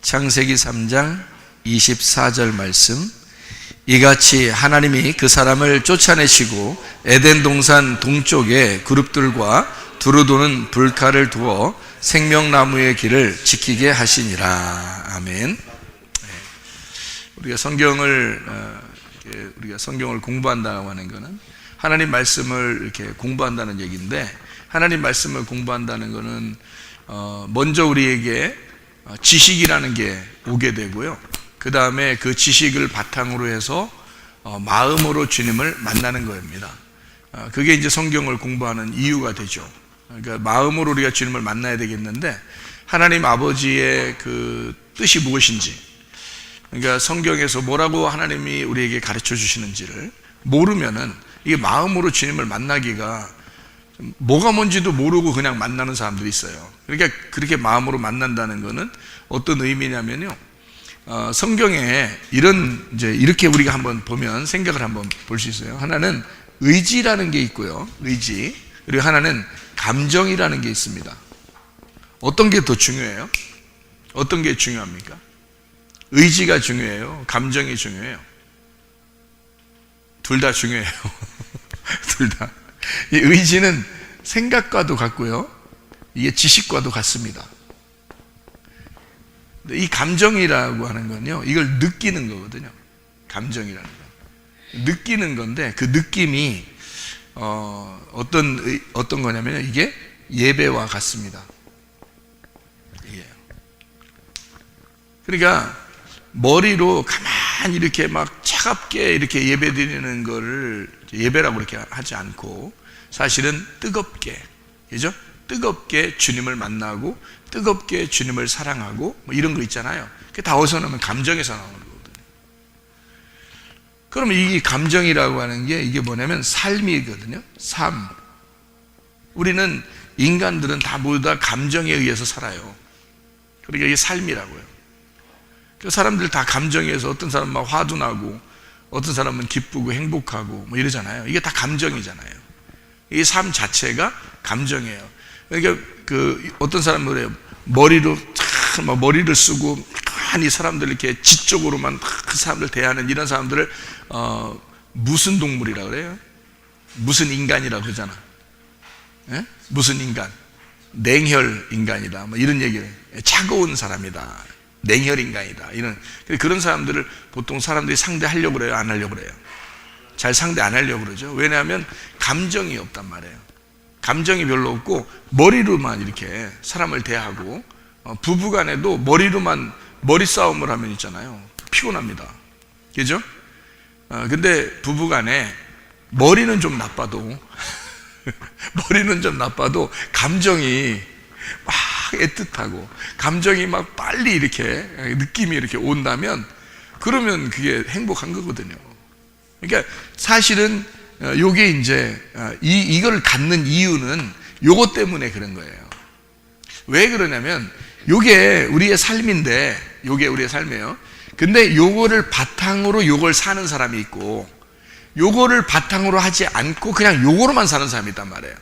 창세기 3장 24절 말씀. 이같이 하나님이 그 사람을 쫓아내시고 에덴 동산 동쪽에 그룹들과 두루 도는 불칼을 두어 생명나무의 길을 지키게 하시니라. 아멘. 우리가 성경을 공부한다고 하는 것은 하나님 말씀을 이렇게 공부한다는 얘기인데, 하나님 말씀을 공부한다는 것은 먼저 우리에게 지식이라는 게 오게 되고요, 그 다음에 그 지식을 바탕으로 해서 마음으로 주님을 만나는 겁니다. 그게 이제 성경을 공부하는 이유가 되죠. 그러니까 마음으로 우리가 주님을 만나야 되겠는데, 하나님 아버지의 그 뜻이 무엇인지, 그러니까 성경에서 뭐라고 하나님이 우리에게 가르쳐 주시는지를 모르면은 이게 마음으로 주님을 만나기가, 뭐가 뭔지도 모르고 그냥 만나는 사람들이 있어요. 그러니까 그렇게 마음으로 만난다는 것은 어떤 의미냐면요, 성경에 이렇게 우리가 한번 보면 생각을 한번 볼 수 있어요. 하나는 의지라는 게 있고요, 의지. 그리고 하나는 감정이라는 게 있습니다. 어떤 게 더 중요해요? 어떤 게 중요합니까? 의지가 중요해요? 감정이 중요해요? 둘 다 중요해요. 둘 다. 이 의지는 생각과도 같고요, 이게 지식과도 같습니다. 이 감정이라고 하는 건요, 이걸 느끼는 거거든요. 감정이라는 건 느끼는 건데, 그 느낌이 어떤 거냐면 이게 예배와 같습니다. 그러니까 머리로 가만히 이렇게 막 차갑게 이렇게 예배 드리는 거를 예배라고 그렇게 하지 않고, 사실은 뜨겁게, 그죠? 뜨겁게 주님을 만나고 뜨겁게 주님을 사랑하고 뭐 이런 거 있잖아요. 그게 다 어디서 나오면 감정에서 나오는 거거든요. 그러면 이 감정이라고 하는 게 이게 뭐냐면 삶이거든요. 삶. 우리는, 인간들은 다 모두 다 감정에 의해서 살아요. 그러니까 이게 삶이라고요. 그 사람들 다 감정에 의해서, 어떤 사람은 막 화도 나고 어떤 사람은 기쁘고 행복하고 뭐 이러잖아요. 이게 다 감정이잖아요. 이 삶 자체가 감정이에요. 그러니까 어떤 사람은 그래요. 머리를 쓰고 많이 사람들 이렇게 지적으로만 그 사람들 대하는 이런 사람들을 무슨 동물이라고 그래요? 무슨 인간이라고 그러잖아. 예? 무슨 인간? 냉혈 인간이다. 뭐 이런 얘기를 해요. 차가운 사람이다. 냉혈 인간이다. 그런 사람들을 보통 사람들이 상대하려고 그래요? 안 하려고 그래요? 잘 상대 안 하려고 그러죠. 왜냐하면 감정이 없단 말이에요. 감정이 별로 없고 머리로만 이렇게 사람을 대하고, 부부간에도 머리 싸움을 하면 있잖아요. 피곤합니다. 그죠? 근데 부부간에 머리는 좀 나빠도 감정이 막 애틋하고 감정이 막 빨리 이렇게 느낌이 이렇게 온다면, 그러면 그게 행복한 거거든요. 그러니까 사실은 요게 이제 이걸 갖는 이유는 요것 때문에 그런 거예요. 왜 그러냐면 요게 우리의 삶인데, 요게 우리의 삶이에요. 근데 요거를 바탕으로 요걸 사는 사람이 있고, 요거를 바탕으로 하지 않고 그냥 요거로만 사는 사람이 있단 말이에요.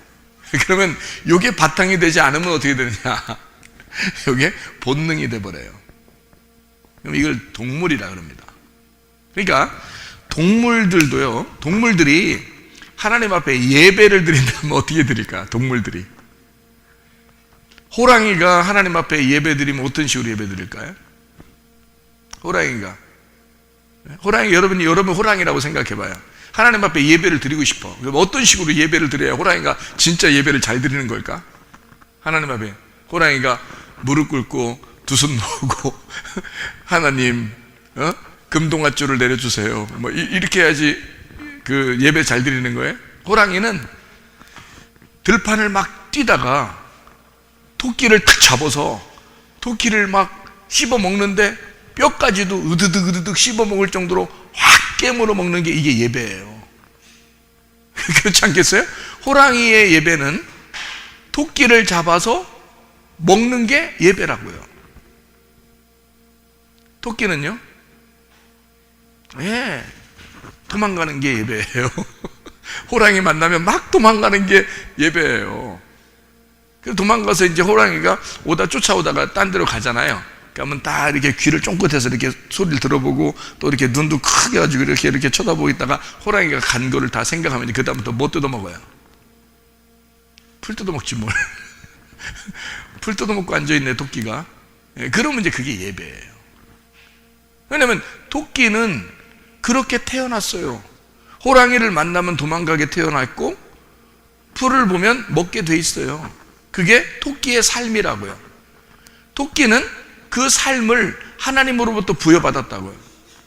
그러면 요게 바탕이 되지 않으면 어떻게 되느냐? 요게 본능이 돼버려요. 그럼 이걸 동물이라 그럽니다. 그러니까 동물들이 하나님 앞에 예배를 드린다면 어떻게 드릴까? 동물들이. 호랑이가 하나님 앞에 예배 드리면 어떤 식으로 예배 드릴까요? 여러분 호랑이라고 생각해 봐요. 하나님 앞에 예배를 드리고 싶어. 그럼 어떤 식으로 예배를 드려야 호랑이가 진짜 예배를 잘 드리는 걸까? 하나님 앞에 호랑이가 무릎 꿇고 두 손 모으고 하나님, 금동아줄을 내려주세요. 뭐 이렇게 해야지 그 예배 잘 드리는 거예요. 호랑이는 들판을 막 뛰다가 토끼를 탁 잡아서 토끼를 막 씹어 먹는데 뼈까지도 으드득 씹어 먹을 정도로 확 깨물어 먹는 게 이게 예배예요. 그렇지 않겠어요? 호랑이의 예배는 토끼를 잡아서 먹는 게 예배라고요. 토끼는요? 도망가는 게 예배예요. 호랑이 만나면 막 도망가는 게 예배예요. 그래서 도망가서 이제 호랑이가 쫓아오다가 딴 데로 가잖아요. 그러면 다 이렇게 귀를 쫑긋해서 이렇게 소리를 들어보고 또 이렇게 눈도 크게 가지고 이렇게 쳐다보고 있다가 호랑이가 간 거를 다 생각하면 그 다음부터 못 뜯어먹어요. 풀 뜯어먹지 뭘. 풀 뜯어먹고 앉아있네 토끼가. 그러면 이제 그게 예배예요. 왜냐하면 토끼는 그렇게 태어났어요. 호랑이를 만나면 도망가게 태어났고 풀을 보면 먹게 돼 있어요. 그게 토끼의 삶이라고요. 토끼는 그 삶을 하나님으로부터 부여받았다고요.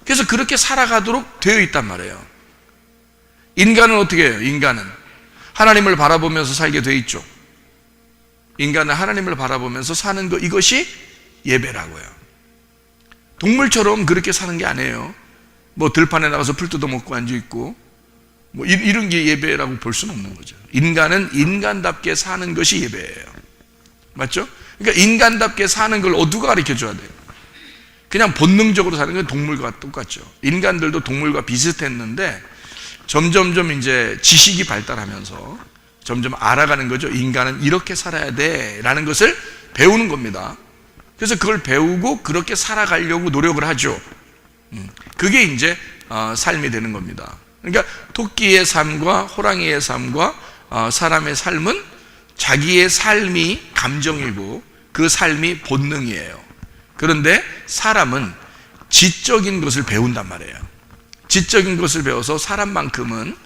그래서 그렇게 살아가도록 되어 있단 말이에요. 인간은 어떻게 해요? 인간은 하나님을 바라보면서 살게 돼 있죠. 인간은 하나님을 바라보면서 사는 것, 이것이 예배라고요. 동물처럼 그렇게 사는 게 아니에요. 뭐 들판에 나가서 풀 뜯어먹고 앉아있고 뭐 이런 게 예배라고 볼 수는 없는 거죠. 인간은 인간답게 사는 것이 예배예요. 맞죠? 그러니까 인간답게 사는 걸 누가 가르쳐 줘야 돼요? 그냥 본능적으로 사는 건 동물과 똑같죠. 인간들도 동물과 비슷했는데 점점점 이제 지식이 발달하면서 점점 알아가는 거죠. 인간은 이렇게 살아야 돼 라는 것을 배우는 겁니다. 그래서 그걸 배우고 그렇게 살아가려고 노력을 하죠. 그게 이제 삶이 되는 겁니다. 그러니까 토끼의 삶과 호랑이의 삶과 사람의 삶은 자기의 삶이 감정이고 그 삶이 본능이에요. 그런데 사람은 지적인 것을 배운단 말이에요. 지적인 것을 배워서 사람만큼은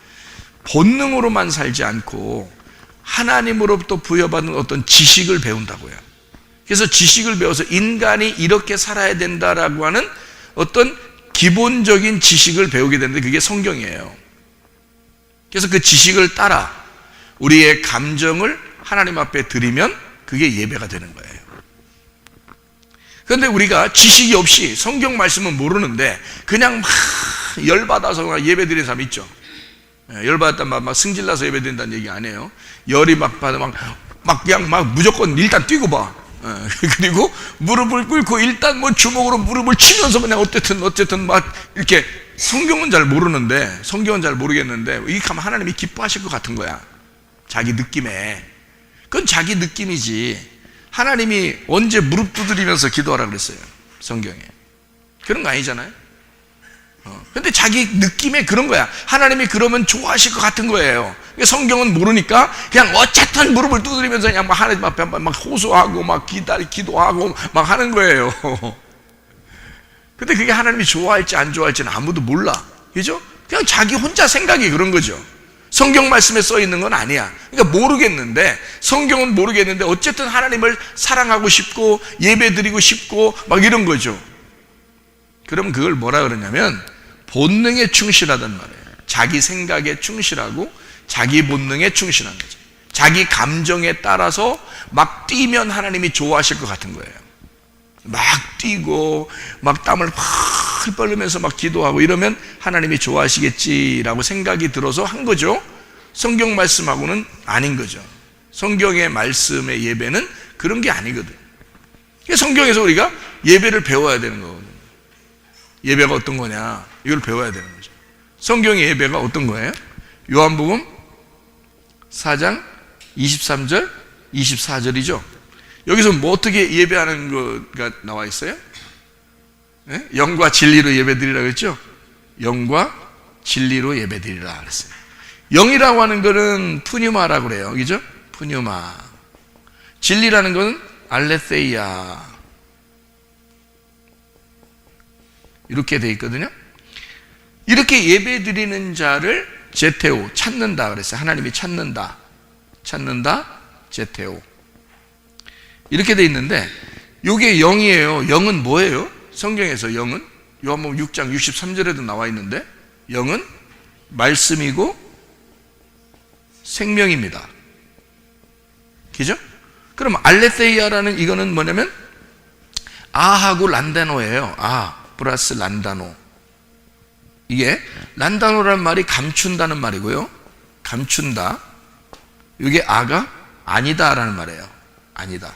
본능으로만 살지 않고 하나님으로부터 부여받은 어떤 지식을 배운다고요. 그래서 지식을 배워서 인간이 이렇게 살아야 된다라고 하는 어떤 기본적인 지식을 배우게 되는데 그게 성경이에요. 그래서 그 지식을 따라 우리의 감정을 하나님 앞에 드리면 그게 예배가 되는 거예요. 그런데 우리가 지식이 없이 성경 말씀은 모르는데 그냥 막 열받아서 예배 드리는 사람 있죠. 열받았다 막 승질나서 예배 드린다는 얘기 아니에요. 열이 막 받아 막 그냥 막 무조건 일단 뛰고 봐. 그리고 무릎을 꿇고 일단 뭐 주먹으로 무릎을 치면서 그냥 어쨌든 막 이렇게 성경은 잘 모르는데 성경은 잘 모르겠는데 이렇게 하면 하나님이 기뻐하실 것 같은 거야. 자기 느낌에. 그건 자기 느낌이지. 하나님이 언제 무릎 두드리면서 기도하라 그랬어요? 성경에. 그런 거 아니잖아요. 근데 자기 느낌에 그런 거야. 하나님이 그러면 좋아하실 것 같은 거예요. 성경은 모르니까 그냥 어쨌든 무릎을 두드리면서 그냥 막 하나님 앞에 막 호소하고 막 기도하고 막 하는 거예요. 근데 그게 하나님이 좋아할지 안 좋아할지는 아무도 몰라. 그죠? 그냥 자기 혼자 생각이 그런 거죠. 성경 말씀에 써 있는 건 아니야. 그러니까 모르겠는데, 성경은 모르겠는데 어쨌든 하나님을 사랑하고 싶고 예배 드리고 싶고 막 이런 거죠. 그럼 그걸 뭐라 그러냐면 본능에 충실하단 말이에요. 자기 생각에 충실하고 자기 본능에 충실한 거죠. 자기 감정에 따라서 막 뛰면 하나님이 좋아하실 것 같은 거예요. 막 뛰고 막 땀을 팍 흘리면서 막 기도하고 이러면 하나님이 좋아하시겠지라고 생각이 들어서 한 거죠. 성경 말씀하고는 아닌 거죠. 성경의 말씀의 예배는 그런 게 아니거든. 성경에서 우리가 예배를 배워야 되는 거거든요. 예배가 어떤 거냐, 이걸 배워야 되는 거죠. 성경의 예배가 어떤 거예요? 요한복음 4장 23절 24절이죠. 여기서 뭐 어떻게 예배하는 거가 나와 있어요? 네? 영과 진리로 예배드리라 그랬죠? 영과 진리로 예배드리라 그랬어요. 영이라고 하는 거는 푸뉴마라고 그래요. 그죠? 푸뉴마. 진리라는 거는 알레세이아. 이렇게 돼 있거든요. 이렇게 예배드리는 자를 제테오, 찾는다 그랬어요. 하나님이 찾는다, 제테오. 이렇게 돼 있는데 이게 영이에요. 영은 뭐예요? 성경에서 영은 요한복음 6장 63절에도 나와 있는데 영은 말씀이고 생명입니다. 그죠? 그럼 알레세이아라는 이거는 뭐냐면 아하고 란다노예요. 아 플러스 란다노. 이게 란다노라는 말이 감춘다는 말이고요. 감춘다. 이게 아가 아니다라는 말이에요. 아니다.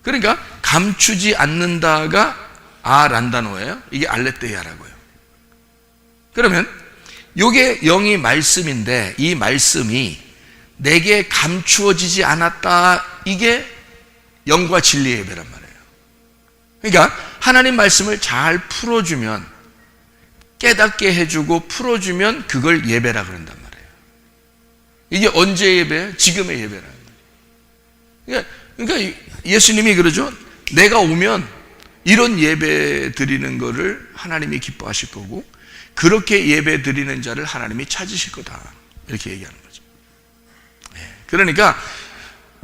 그러니까 감추지 않는다가 란다노예요. 이게 알레테이아라고요. 그러면 이게 영이 말씀인데 이 말씀이 내게 감추어지지 않았다. 이게 영과 진리의 예배란 말이에요. 그러니까 하나님 말씀을 잘 풀어주면, 깨닫게 해주고 풀어주면 그걸 예배라 그런단 말이에요. 이게 언제 예배예요? 지금의 예배라는 거예요. 그러니까 예수님이 그러죠. 내가 오면 이런 예배 드리는 거를 하나님이 기뻐하실 거고, 그렇게 예배 드리는 자를 하나님이 찾으실 거다, 이렇게 얘기하는 거죠. 그러니까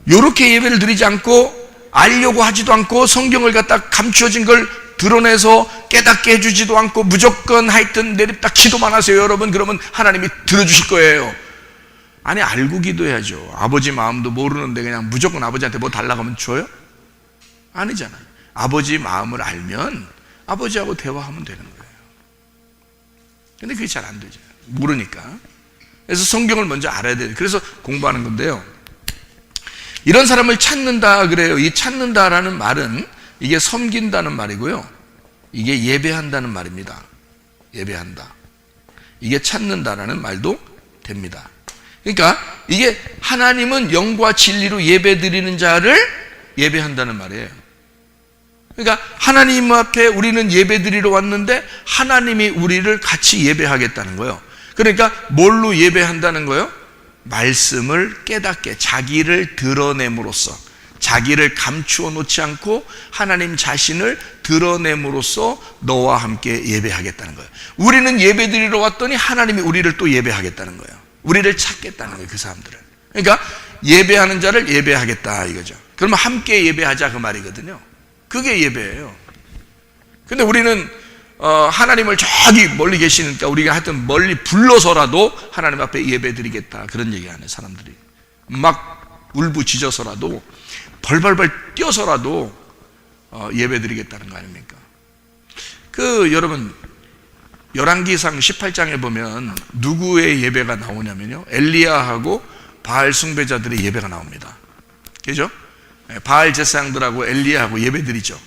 이렇게 예배를 드리지 않고, 알려고 하지도 않고, 성경을 갖다 감추어진 걸 드러내서 깨닫게 해주지도 않고, 무조건 하여튼 내립다 기도만 하세요 여러분, 그러면 하나님이 들어주실 거예요. 아니, 알고 기도해야죠. 아버지 마음도 모르는데 그냥 무조건 아버지한테 뭐 달라고 하면 줘요? 아니잖아요. 아버지 마음을 알면 아버지하고 대화하면 되는 거예요. 근데 그게 잘 안 되죠. 모르니까. 그래서 성경을 먼저 알아야 돼요. 그래서 공부하는 건데요, 이런 사람을 찾는다 그래요. 이 찾는다라는 말은 이게 섬긴다는 말이고요, 이게 예배한다는 말입니다. 예배한다. 이게 찾는다라는 말도 됩니다. 그러니까 이게 하나님은 영과 진리로 예배 드리는 자를 예배한다는 말이에요. 그러니까 하나님 앞에 우리는 예배 드리러 왔는데 하나님이 우리를 같이 예배하겠다는 거예요. 그러니까 뭘로 예배한다는 거예요? 말씀을 깨닫게, 자기를 드러냄으로써, 자기를 감추어 놓지 않고 하나님 자신을 드러냄으로써 너와 함께 예배하겠다는 거예요. 우리는 예배 드리러 왔더니 하나님이 우리를 또 예배하겠다는 거예요. 우리를 찾겠다는 거예요, 그 사람들을. 그러니까 예배하는 자를 예배하겠다 이거죠. 그러면 함께 예배하자 그 말이거든요. 그게 예배예요. 근데 우리는 하나님을 저기 멀리 계시니까 우리가 하여튼 멀리 불러서라도 하나님 앞에 예배 드리겠다, 그런 얘기 안 해요. 사람들이 막 울부짖어서라도 벌벌벌 뛰어서라도 예배 드리겠다는 거 아닙니까? 여러분 열왕기상 18장에 보면 누구의 예배가 나오냐면요, 엘리야하고 바알 숭배자들의 예배가 나옵니다. 그죠? 바알 제사장들하고 엘리야하고 예배 드리죠.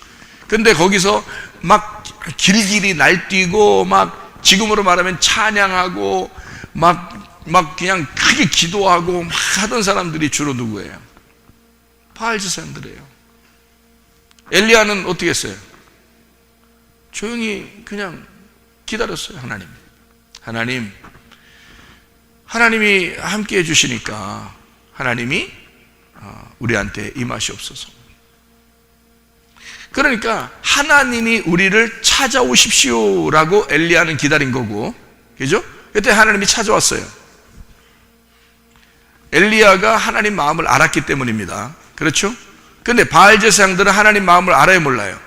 근데 거기서 막 길길이 날뛰고, 막 지금으로 말하면 찬양하고, 막 그냥 크게 기도하고 막 하던 사람들이 주로 누구예요? 바알 제사장들이에요. 엘리야는 어떻게 했어요? 조용히 그냥 기다렸어요. 하나님이 함께 해주시니까 하나님이 우리한테 임하시옵소서. 그러니까 하나님이 우리를 찾아오십시오라고 엘리야는 기다린 거고, 그죠? 그때 하나님이 찾아왔어요. 엘리야가 하나님 마음을 알았기 때문입니다. 그렇죠? 근데 바알 제사장들은 하나님 마음을 알아요, 몰라요?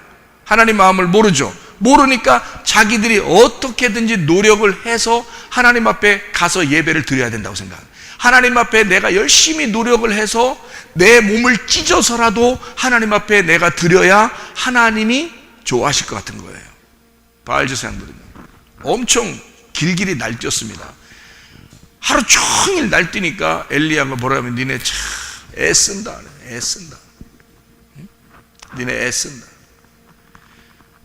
하나님 마음을 모르죠. 모르니까 자기들이 어떻게든지 노력을 해서 하나님 앞에 가서 예배를 드려야 된다고 생각합니다. 하나님 앞에 내가 열심히 노력을 해서 내 몸을 찢어서라도 하나님 앞에 내가 드려야 하나님이 좋아하실 것 같은 거예요. 바알 제사장들은 엄청 길길이 날뛰었습니다. 하루 종일 날뛰니까 엘리야가 뭐라면, 니네 참 애쓴다. 니네 애쓴다.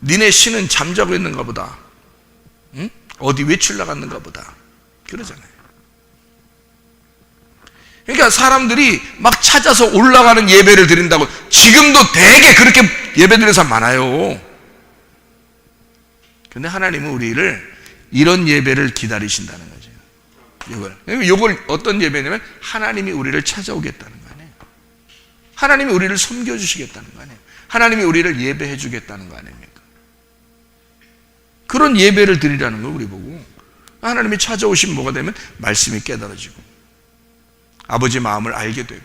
니네 신은 잠자고 있는가 보다. 응? 어디 외출 나갔는가 보다. 그러잖아요. 그러니까 사람들이 막 찾아서 올라가는 예배를 드린다고. 지금도 되게 그렇게 예배 드리는 사람 많아요. 근데 하나님은 우리를 이런 예배를 기다리신다는 거죠. 이걸 어떤 예배냐면 하나님이 우리를 찾아오겠다는 거 아니에요. 하나님이 우리를 섬겨주시겠다는 거 아니에요. 하나님이 우리를 예배해 주겠다는 거 아닙니까? 그런 예배를 드리라는 거 우리 보고. 하나님이 찾아오시면 뭐가 되면 말씀이 깨달아지고 아버지 마음을 알게 되고,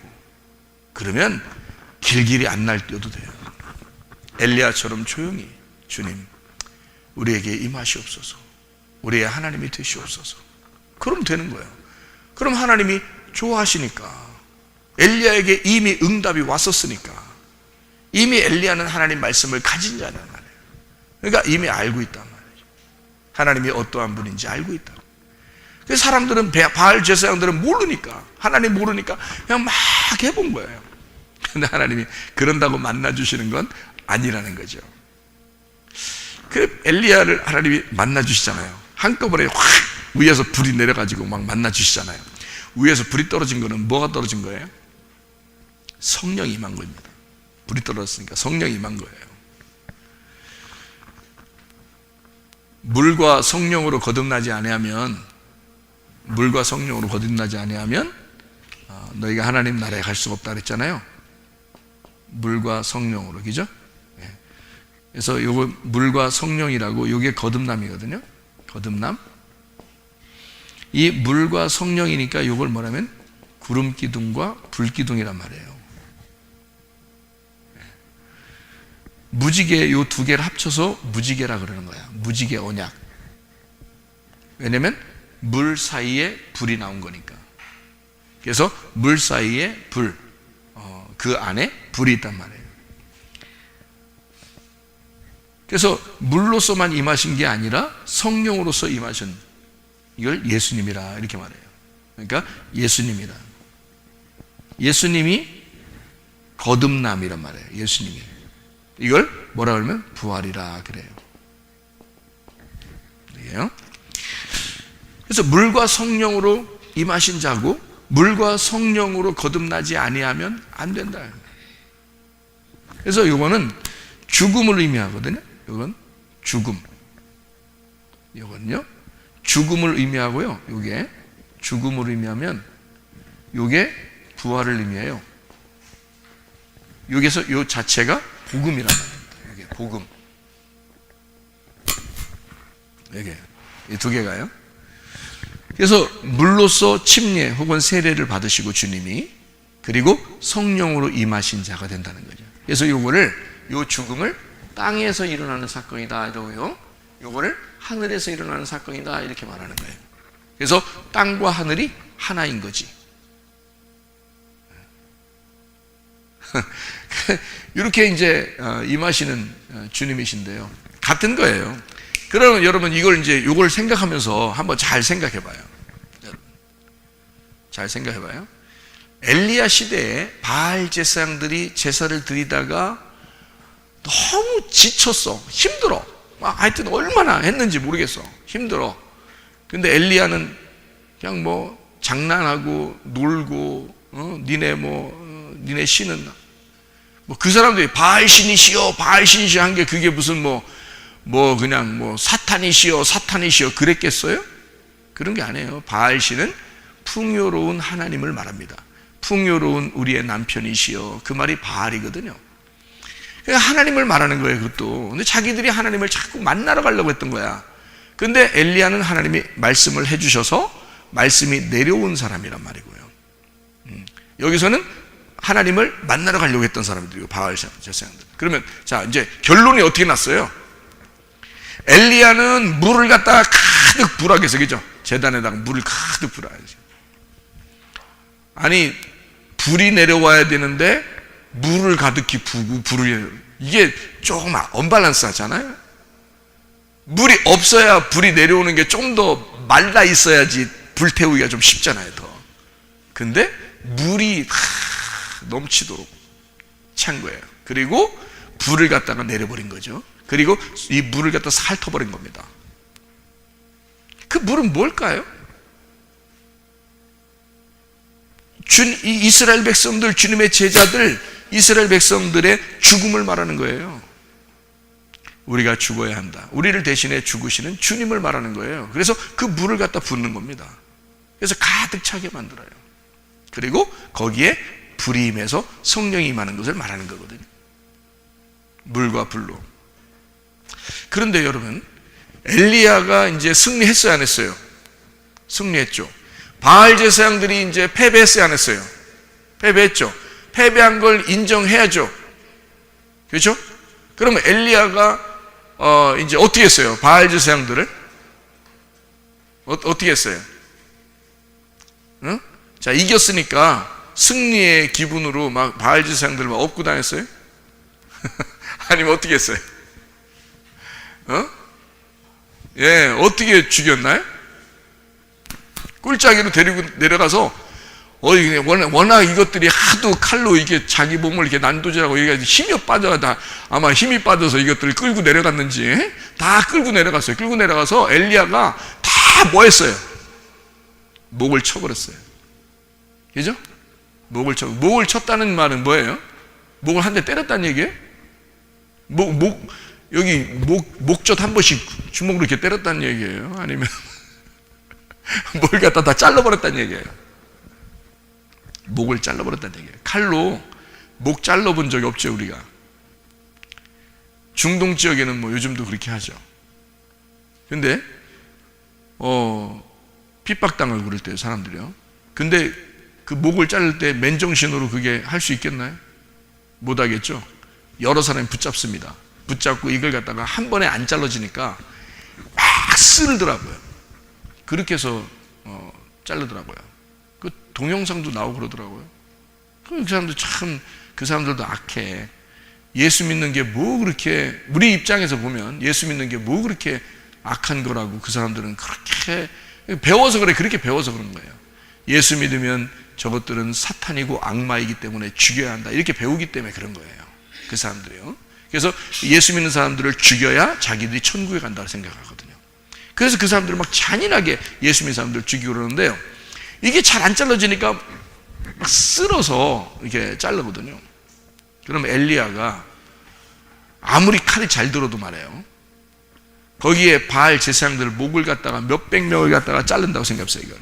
그러면 길길이 안 날뛰어도 돼요. 엘리야처럼 조용히, 주님 우리에게 임하시옵소서, 우리의 하나님이 되시옵소서. 그럼 되는 거예요. 그럼 하나님이 좋아하시니까, 엘리야에게 이미 응답이 왔었으니까, 이미 엘리야는 하나님 말씀을 가진 자란 말이에요. 그러니까 이미 알고 있단 말이죠. 하나님이 어떠한 분인지 알고 있다. 그래서 사람들은, 바알 제사장들은 모르니까, 하나님 모르니까 그냥 막 해본 거예요. 근데 하나님이 그런다고 만나주시는 건 아니라는 거죠. 그 엘리야를 하나님이 만나주시잖아요. 한꺼번에 확 위에서 불이 내려가지고 막 만나주시잖아요. 위에서 불이 떨어진 거는 뭐가 떨어진 거예요? 성령이 임한 겁니다. 불이 떨어졌으니까 성령이 임한 거예요. 물과 성령으로 거듭나지 아니하면 너희가 하나님 나라에 갈 수가 없다 그랬잖아요. 물과 성령으로, 그죠? 그래서 요거 물과 성령이라고, 요게 거듭남이거든요. 거듭남. 이 물과 성령이니까 요걸 뭐라면 구름 기둥과 불 기둥이란 말이에요. 무지개 요 두 개를 합쳐서 무지개라 그러는 거야. 무지개 언약. 왜냐면 물 사이에 불이 나온 거니까. 그래서 물 사이에 불, 그 안에 불이 있단 말이에요. 그래서 물로서만 임하신 게 아니라 성령으로서 임하신, 이걸 예수님이라 이렇게 말해요. 그러니까 예수님이 거듭남이란 말이에요. 예수님이. 이걸 뭐라 그러면 부활이라 그래요. 그래서 물과 성령으로 임하신 자고, 물과 성령으로 거듭나지 아니하면 안 된다. 그래서 이거는 죽음을 의미하거든요. 이건 죽음. 이건요 죽음을 의미하고요. 이게 죽음을 의미하면 이게 부활을 의미해요. 여기서 이 자체가 복음이란 말입니다. 이게 복음. 이게 이 두 개가요. 그래서 물로서 침례 혹은 세례를 받으시고 주님이, 그리고 성령으로 임하신 자가 된다는 거죠. 그래서 요 죽음을 땅에서 일어나는 사건이다 이러고요, 요거를 하늘에서 일어나는 사건이다 이렇게 말하는 거예요. 그래서 땅과 하늘이 하나인 거지. 이렇게 이제 임하시는 주님이신데요, 같은 거예요. 그러면 여러분 요걸 생각하면서 한번 잘 생각해 봐요. 잘 생각해 봐요. 엘리야 시대에 바알 제사장들이 제사를 드리다가 너무 지쳤어. 힘들어. 하여튼 얼마나 했는지 모르겠어. 힘들어. 근데 엘리야는 그냥 뭐 장난하고 놀고, 니네 신은 그 사람들이 바알 신이시여 한 게 그게 무슨 그냥 사탄이시여 그랬겠어요? 그런 게 아니에요. 바알 신은 풍요로운 하나님을 말합니다. 풍요로운 우리의 남편이시여, 그 말이 바알이거든요. 하나님을 말하는 거예요, 그것도. 근데 자기들이 하나님을 자꾸 만나러 가려고 했던 거야. 근데 엘리야는 하나님이 말씀을 해주셔서 말씀이 내려온 사람이란 말이고요. 여기서는 하나님을 만나러 가려고 했던 사람들이고, 바알 제사장들. 그러면 자, 이제 결론이 어떻게 났어요? 엘리야는 물을 갖다가 가득 부라게 해서, 그죠? 제단에다가 물을 가득 부어야지. 아니, 불이 내려와야 되는데 물을 가득히 부고 이게 조금 언밸런스 하잖아요. 물이 없어야 불이 내려오는 게 좀 더 말라 있어야지 불태우기가 좀 쉽잖아요, 더. 근데 물이 넘치도록 찬 거예요. 그리고 불을 갖다가 내려버린 거죠. 그리고 이 물을 갖다 핥아버린 겁니다. 그 물은 뭘까요? 이스라엘 백성들, 주님의 제자들, 이스라엘 백성들의 죽음을 말하는 거예요. 우리가 죽어야 한다. 우리를 대신해 죽으시는 주님을 말하는 거예요. 그래서 그 물을 갖다 붓는 겁니다. 그래서 가득 차게 만들어요. 그리고 거기에 불이 임해서 성령이 임하는 것을 말하는 거거든요. 물과 불로. 그런데 여러분, 엘리야가 이제 승리했어요, 안 했어요? 승리했죠. 바알 제사장들이 이제 패배했어요, 안 했어요? 패배했죠. 패배한 걸 인정해야죠. 그렇죠? 그러면 엘리야가 이제 어떻게 했어요? 바알 제사장들을 어떻게 했어요? 응? 자, 이겼으니까 승리의 기분으로 막 바알 제사장들을 막 업고 다녔어요? 아니면 어떻게 했어요? 어떻게 죽였나요? 꿀짜기로 데리고 내려가서 워낙 이것들이 하도 칼로 이게 자기 몸을 이렇게 난도질하고 이게 힘이 빠져가 아마 힘이 빠져서 이것들을 끌고 내려갔는지 다 끌고 내려갔어요. 끌고 내려가서 엘리야가 다 뭐 했어요? 목을 쳐버렸어요. 그죠? 목을 쳤다는 말은 뭐예요? 목을 한 대 때렸다는 얘기예요? 여기 목젖 한 번씩 주먹으로 이렇게 때렸다는 얘기예요? 아니면 뭘 갖다 다 잘라버렸다는 얘기예요? 목을 잘라버렸다는 얘기예요. 칼로 목 잘라본 적이 없죠, 우리가. 중동 지역에는 뭐 요즘도 그렇게 하죠. 근데 핍박당을 그럴 때요, 사람들이요. 근데 그 목을 자를 때 맨정신으로 그게 할 수 있겠나요? 못 하겠죠. 여러 사람이 붙잡습니다. 붙잡고 이걸 갖다가 한 번에 안 잘라지니까 막 쓸더라고요. 그렇게 해서 자르더라고요. 그 동영상도 나오고 그러더라고요. 그 사람들 참, 그 사람들도 악해. 예수 믿는 게 뭐 그렇게, 우리 입장에서 보면 예수 믿는 게 뭐 그렇게 악한 거라고. 그 사람들은 그렇게 배워서 그래. 그렇게 배워서 그런 거예요. 예수 믿으면 저것들은 사탄이고 악마이기 때문에 죽여야 한다, 이렇게 배우기 때문에 그런 거예요, 그 사람들이요. 그래서 예수 믿는 사람들을 죽여야 자기들이 천국에 간다고 생각하거든요. 그래서 그 사람들을 막 잔인하게 예수 믿는 사람들을 죽이고 그러는데요, 이게 잘 안 잘라지니까 막 쓸어서 이렇게 자르거든요. 그럼 엘리야가 아무리 칼이 잘 들어도 말해요, 거기에 바알 제사장들 목을 갖다가 몇백 명을 갖다가 자른다고 생각해보세요. 이걸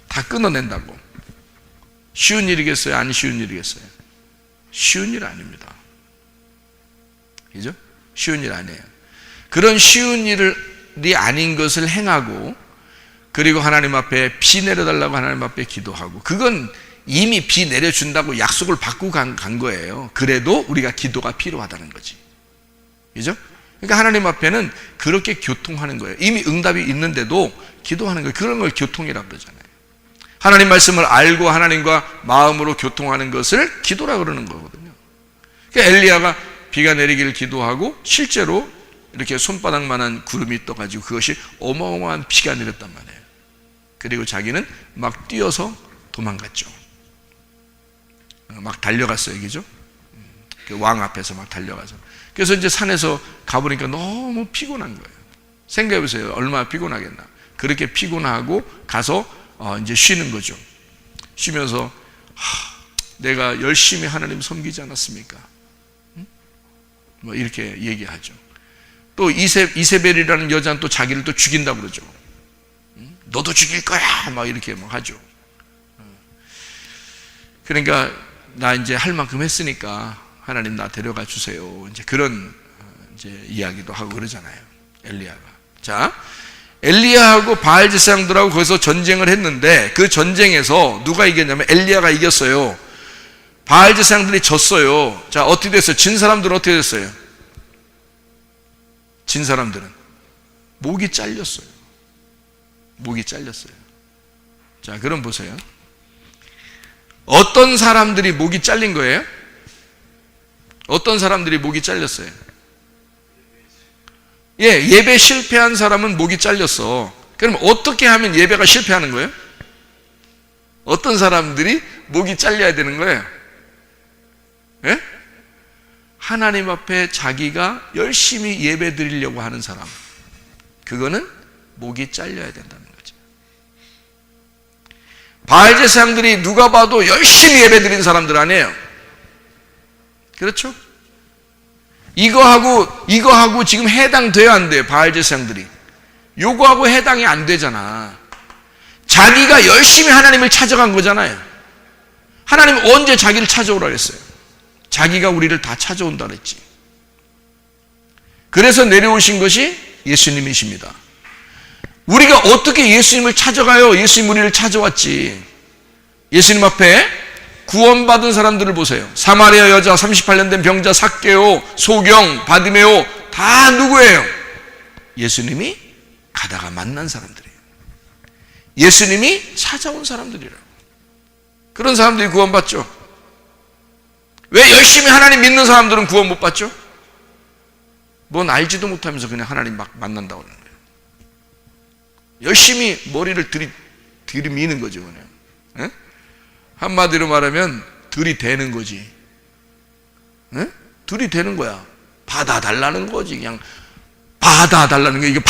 다 끊어낸다고. 쉬운 일이겠어요? 아니 쉬운 일이겠어요? 쉬운 일 아닙니다. 그죠? 쉬운 일 아니에요. 그런 쉬운 일이 아닌 것을 행하고, 그리고 하나님 앞에 비 내려달라고 하나님 앞에 기도하고, 그건 이미 비 내려준다고 약속을 받고 간 거예요. 그래도 우리가 기도가 필요하다는 거지. 그죠? 그러니까 하나님 앞에는 그렇게 교통하는 거예요. 이미 응답이 있는데도 기도하는 거예요. 그런 걸 교통이라고 그러잖아요. 하나님 말씀을 알고 하나님과 마음으로 교통하는 것을 기도라 그러는 거거든요. 그러니까 엘리야가 비가 내리기를 기도하고 실제로 이렇게 손바닥만한 구름이 떠가지고 그것이 어마어마한 비가 내렸단 말이에요. 그리고 자기는 막 뛰어서 도망갔죠. 막 달려갔어요, 그죠? 그 왕 앞에서 막 달려가서. 그래서 이제 산에서 가보니까 너무 피곤한 거예요. 생각해보세요. 얼마나 피곤하겠나. 그렇게 피곤하고 가서 이제 쉬는 거죠. 쉬면서 내가 열심히 하나님 섬기지 않았습니까? 뭐 이렇게 얘기하죠. 또 이세벨이라는 여자는 또 자기를 또 죽인다고 그러죠. 너도 죽일 거야 막 이렇게 막 하죠. 그러니까 나 이제 할 만큼 했으니까 하나님 나 데려가 주세요, 이제 그런 이제 이야기도 하고 그러잖아요, 엘리야가. 자, 엘리야하고 바알 제사장들하고 거기서 전쟁을 했는데, 그 전쟁에서 누가 이겼냐면 엘리야가 이겼어요. 바알 제사장들이 졌어요. 자, 어떻게 됐어요? 진 사람들은 어떻게 됐어요? 진 사람들은 목이 잘렸어요. 목이 잘렸어요. 자, 그럼 보세요. 어떤 사람들이 목이 잘린 거예요? 어떤 사람들이 목이 잘렸어요? 예배 실패한 사람은 목이 잘렸어. 그럼 어떻게 하면 예배가 실패하는 거예요? 어떤 사람들이 목이 잘려야 되는 거예요? 예? 하나님 앞에 자기가 열심히 예배 드리려고 하는 사람, 그거는 목이 잘려야 된다는 거죠. 바알 제사장들이 누가 봐도 열심히 예배 드린 사람들 아니에요? 그렇죠? 이거하고 지금 해당돼야 안 돼요. 바알 제사장들이 요거하고 해당이 안 되잖아. 자기가 열심히 하나님을 찾아간 거잖아요. 하나님 언제 자기를 찾아오라 그랬어요? 자기가 우리를 다 찾아온다 그랬지. 그래서 내려오신 것이 예수님이십니다. 우리가 어떻게 예수님을 찾아가요? 예수님 우리를 찾아왔지. 예수님 앞에 구원받은 사람들을 보세요. 사마리아 여자, 38년 된 병자 삭개오, 소경, 바디메오, 다 누구예요? 예수님이 가다가 만난 사람들이에요. 예수님이 찾아온 사람들이라고. 그런 사람들이 구원받죠. 왜 열심히 하나님 믿는 사람들은 구원 못 받죠? 뭔 알지도 못하면서 그냥 하나님 막 만난다고 그러는 거예요. 열심히 머리를 들이미는 거죠, 그냥. 에? 한마디로 말하면 들이대는 거지. 에? 들이대는 거야. 받아달라는 거지. 그냥 받아달라는 거. 이게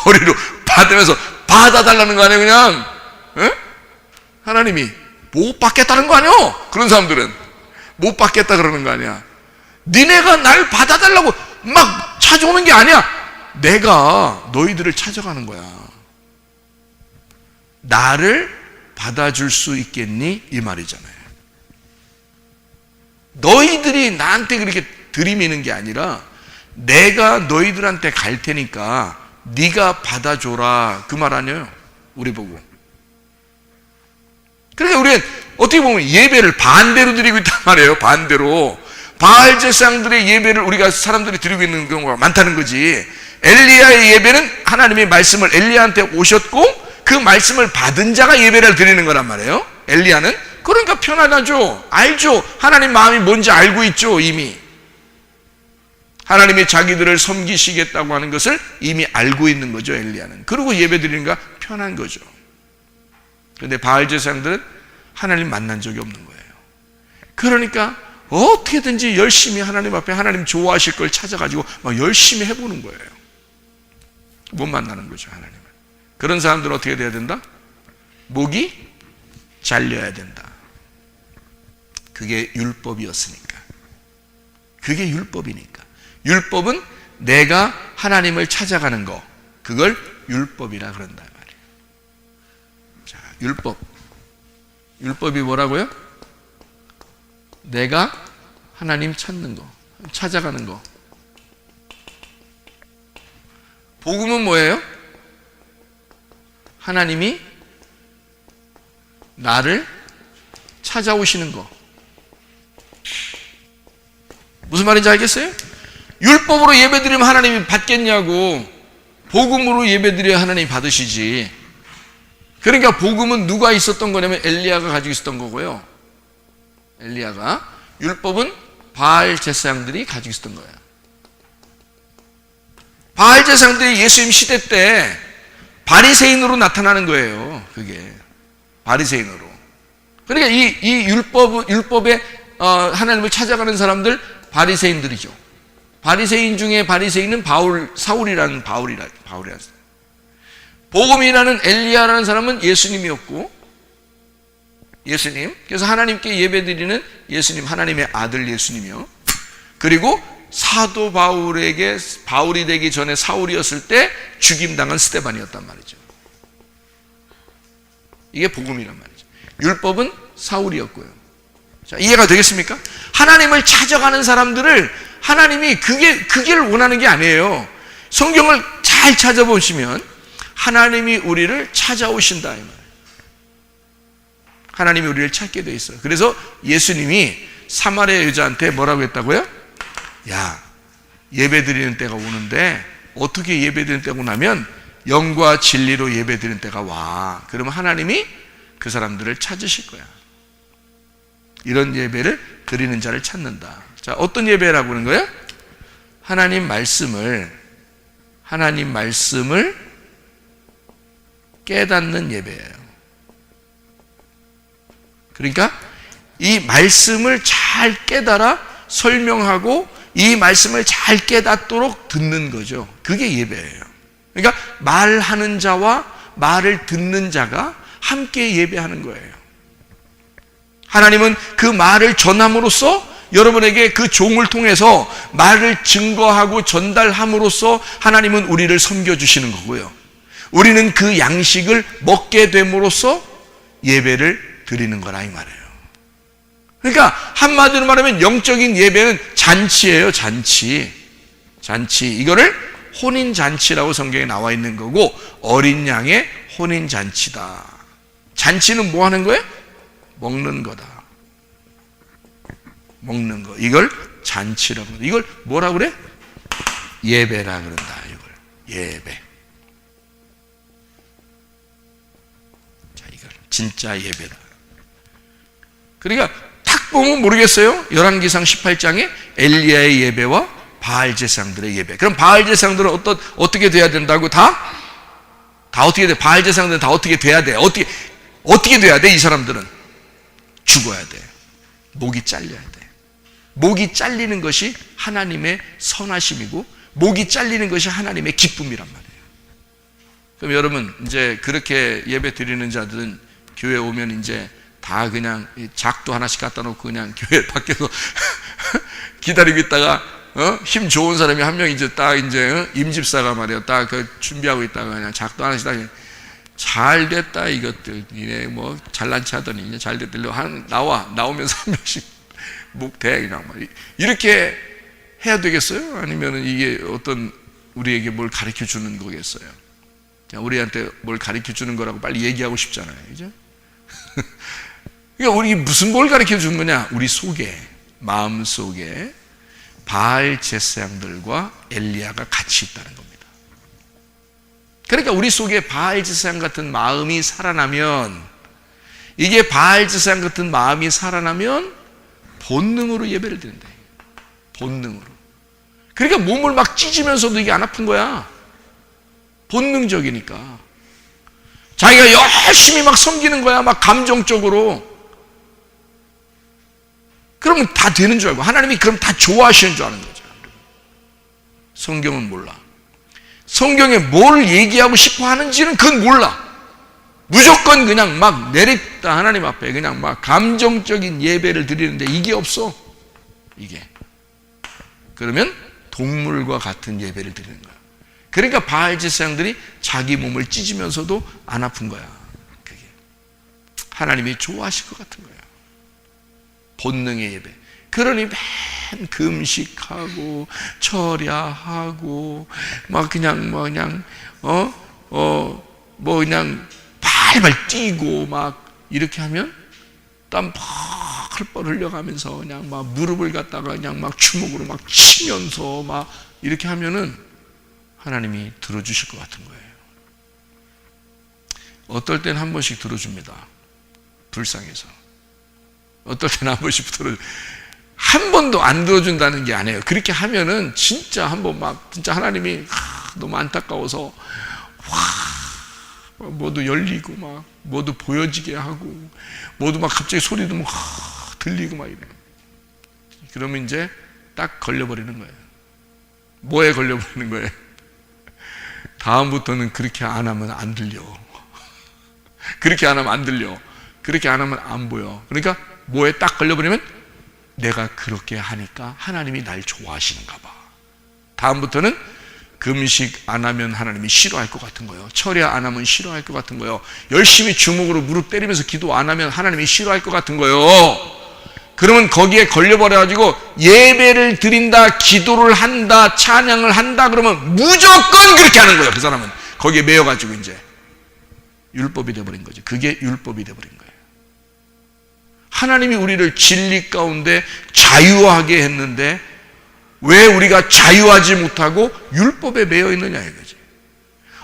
머리로 받으면서 받아달라는 거 아니에요, 그냥. 에? 하나님이 못 받겠다는 거 아니에요? 그런 사람들은 못 받겠다 그러는 거 아니야. 니네가 날 받아달라고 막 찾아오는 게 아니야. 내가 너희들을 찾아가는 거야. 나를 받아줄 수 있겠니? 이 말이잖아요. 너희들이 나한테 그렇게 들이미는 게 아니라 내가 너희들한테 갈 테니까 네가 받아줘라, 그 말 아니에요, 우리 보고. 그러니까 우리는 어떻게 보면 예배를 반대로 드리고 있단 말이에요. 반대로 바알 제사장들의 예배를 우리가 사람들이 드리고 있는 경우가 많다는 거지. 엘리야의 예배는 하나님의 말씀을, 엘리야한테 오셨고 그 말씀을 받은 자가 예배를 드리는 거란 말이에요. 엘리야는. 그러니까 편안하죠. 알죠. 하나님 마음이 뭔지 알고 있죠. 이미 하나님이 자기들을 섬기시겠다고 하는 것을 이미 알고 있는 거죠, 엘리야는. 그리고 예배 드리는가 편한 거죠. 그런데 바알 제사장들은 하나님 만난 적이 없는 거예요. 그러니까 어떻게든지 열심히 하나님 앞에 하나님 좋아하실 걸 찾아가지고 막 열심히 해보는 거예요. 못 만나는 거죠, 하나님을. 그런 사람들은 어떻게 돼야 된다? 목이 잘려야 된다. 그게 율법이었으니까. 그게 율법이니까. 율법은 내가 하나님을 찾아가는 거, 그걸 율법이라 그런다 말이에요. 자, 율법. 율법이 뭐라고요? 내가 하나님 찾는 거, 찾아가는 거. 복음은 뭐예요? 하나님이 나를 찾아오시는 거. 무슨 말인지 알겠어요? 율법으로 예배드리면 하나님이 받겠냐고. 복음으로 예배드려야 하나님이 받으시지. 그러니까 복음은 누가 있었던 거냐면 엘리야가 가지고 있었던 거고요. 엘리야가. 율법은 바알 제사장들이 가지고 있었던 거예요. 바알 제사장들이 예수님 시대 때 바리새인으로 나타나는 거예요. 그게 바리새인으로. 그러니까 이 율법에 하나님을 찾아가는 사람들 바리새인들이죠. 바리새인 중에 바리새인은 사울이라는 바울이라는 사람. 복음이라는 엘리야라는 사람은 예수님이었고, 예수님. 그래서 하나님께 예배드리는 예수님, 하나님의 아들 예수님이요. 그리고 사도 바울에게, 바울이 되기 전에 사울이었을 때 죽임당한 스데반이었단 말이죠. 이게 복음이란 말이죠. 율법은 사울이었고요. 자, 이해가 되겠습니까? 하나님을 찾아가는 사람들을 하나님이 그게 원하는 게 아니에요. 성경을 잘 찾아보시면 하나님이 우리를 찾아오신다 이 말이에요. 하나님이 우리를 찾게 돼 있어요. 그래서 예수님이 사마리아 여자한테 뭐라고 했다고요? 야, 예배드리는 때가 오는데 어떻게 예배드리는 때가 오냐면 영과 진리로 예배드리는 때가 와. 그러면 하나님이 그 사람들을 찾으실 거야. 이런 예배를 드리는 자를 찾는다. 자, 어떤 예배라고 하는 거예요? 하나님 말씀을 깨닫는 예배예요. 그러니까 이 말씀을 잘 깨달아 설명하고 이 말씀을 잘 깨닫도록 듣는 거죠. 그게 예배예요. 그러니까 말하는 자와 말을 듣는 자가 함께 예배하는 거예요. 하나님은 그 말을 전함으로써 여러분에게 그 종을 통해서 말을 증거하고 전달함으로써 하나님은 우리를 섬겨주시는 거고요. 우리는 그 양식을 먹게 됨으로써 예배를 드리는 거라 이 말이에요. 그러니까 한마디로 말하면 영적인 예배는 잔치예요. 잔치. 이거를 혼인잔치라고 성경에 나와 있는 거고, 어린 양의 혼인잔치다. 잔치는 뭐 하는 거예요? 먹는 거다. 먹는 거. 이걸 잔치라고 그런다. 이걸 뭐라 그래? 예배라 그런다. 이걸 예배. 자, 이걸 진짜 예배다. 그러니까 탁 보면 모르겠어요. 열왕기상 18장에 엘리야의 예배와 바알 제사장들의 예배. 그럼 바알 제사장들은 어떻게 돼야 된다고? 다 어떻게 돼? 바알 제사장들은 다 어떻게 돼야 돼? 어떻게 돼야 돼? 이 사람들은 죽어야 돼. 목이 잘려야 돼. 목이 잘리는 것이 하나님의 선하심이고, 목이 잘리는 것이 하나님의 기쁨이란 말이에요. 그럼 여러분, 이제 그렇게 예배 드리는 자들은 교회 오면 이제 다 그냥 작도 하나씩 갖다 놓고 그냥 교회 밖에서 기다리고 있다가 힘 좋은 사람이 한 명 이제 딱 이제 임집사가 말이야 딱 그 준비하고 있다가 그냥 작도 하나씩 딱 잘 됐다 이것들 니네 뭐 잘난 체 하더니 이제 잘 됐들려 나오면서 한 명씩 묵대 그냥 막 이렇게 해야 되겠어요? 아니면은 이게 어떤 우리에게 뭘 가르쳐 주는 거겠어요? 우리한테 뭘 가르쳐 주는 거라고 빨리 얘기하고 싶잖아요, 그죠? 그러니까 우리 무슨 뭘 가르쳐 주는 거냐? 우리 속에 마음 속에 바알 제사장들과 엘리야가 같이 있다는 겁니다. 그러니까 우리 속에 바알 제사장 같은 마음이 살아나면 이게 바알 제사장 같은 마음이 살아나면 본능으로 예배를 드린다. 본능으로. 그러니까 몸을 막 찢으면서도 이게 안 아픈 거야. 본능적이니까. 자기가 열심히 막 섬기는 거야. 막 감정적으로. 그러면 다 되는 줄 알고 하나님이 그럼 다 좋아하시는 줄 아는 거죠. 성경은 몰라. 성경에 뭘 얘기하고 싶어 하는지는 그건 몰라. 무조건 그냥 막 내립다 하나님 앞에 그냥 막 감정적인 예배를 드리는데 이게 없어. 이게. 그러면 동물과 같은 예배를 드리는 거야. 그러니까 바알 제사장들이 자기 몸을 찢으면서도 안 아픈 거야. 그게 하나님이 좋아하실 것 같은 거야. 본능의 예배. 그러니 맨 금식하고 철야하고 막 그냥 그냥 발발 뛰고 막 이렇게 하면 땀 펄펄 흘려가면서 그냥 막 무릎을 갖다가 그냥 막 주먹으로 막 치면서 막 이렇게 하면은 하나님이 들어주실 것 같은 거예요. 어떨 땐 한 번씩 들어줍니다. 불쌍해서. 어떨 때는 한 번씩 한 번도 안 들어준다는 게 아니에요. 그렇게 하면은 진짜 한번 막 진짜 하나님이 너무 안타까워서 뭐도 열리고 막 뭐도 보여지게 하고 뭐도 막 갑자기 소리도 막 들리고 막 이래. 그러면 이제 딱 걸려버리는 거예요. 뭐에 걸려버리는 거예요? 다음부터는 그렇게 안 하면 안 들려. 그렇게 안 하면 안 들려. 그렇게 안 하면 안 보여. 그러니까 뭐에 딱 걸려버리면 내가 그렇게 하니까 하나님이 날 좋아하시는가 봐. 다음부터는 금식 안 하면 하나님이 싫어할 것 같은 거예요. 철야 안 하면 싫어할 것 같은 거예요. 열심히 주먹으로 무릎 때리면서 기도 안 하면 하나님이 싫어할 것 같은 거예요. 그러면 거기에 걸려버려가지고 예배를 드린다, 기도를 한다, 찬양을 한다 그러면 무조건 그렇게 하는 거예요. 그 사람은 거기에 매여가지고 이제 율법이 돼버린 거죠. 그게 율법이 돼버린 거예요. 하나님이 우리를 진리 가운데 자유하게 했는데 왜 우리가 자유하지 못하고 율법에 매여 있느냐 이거지.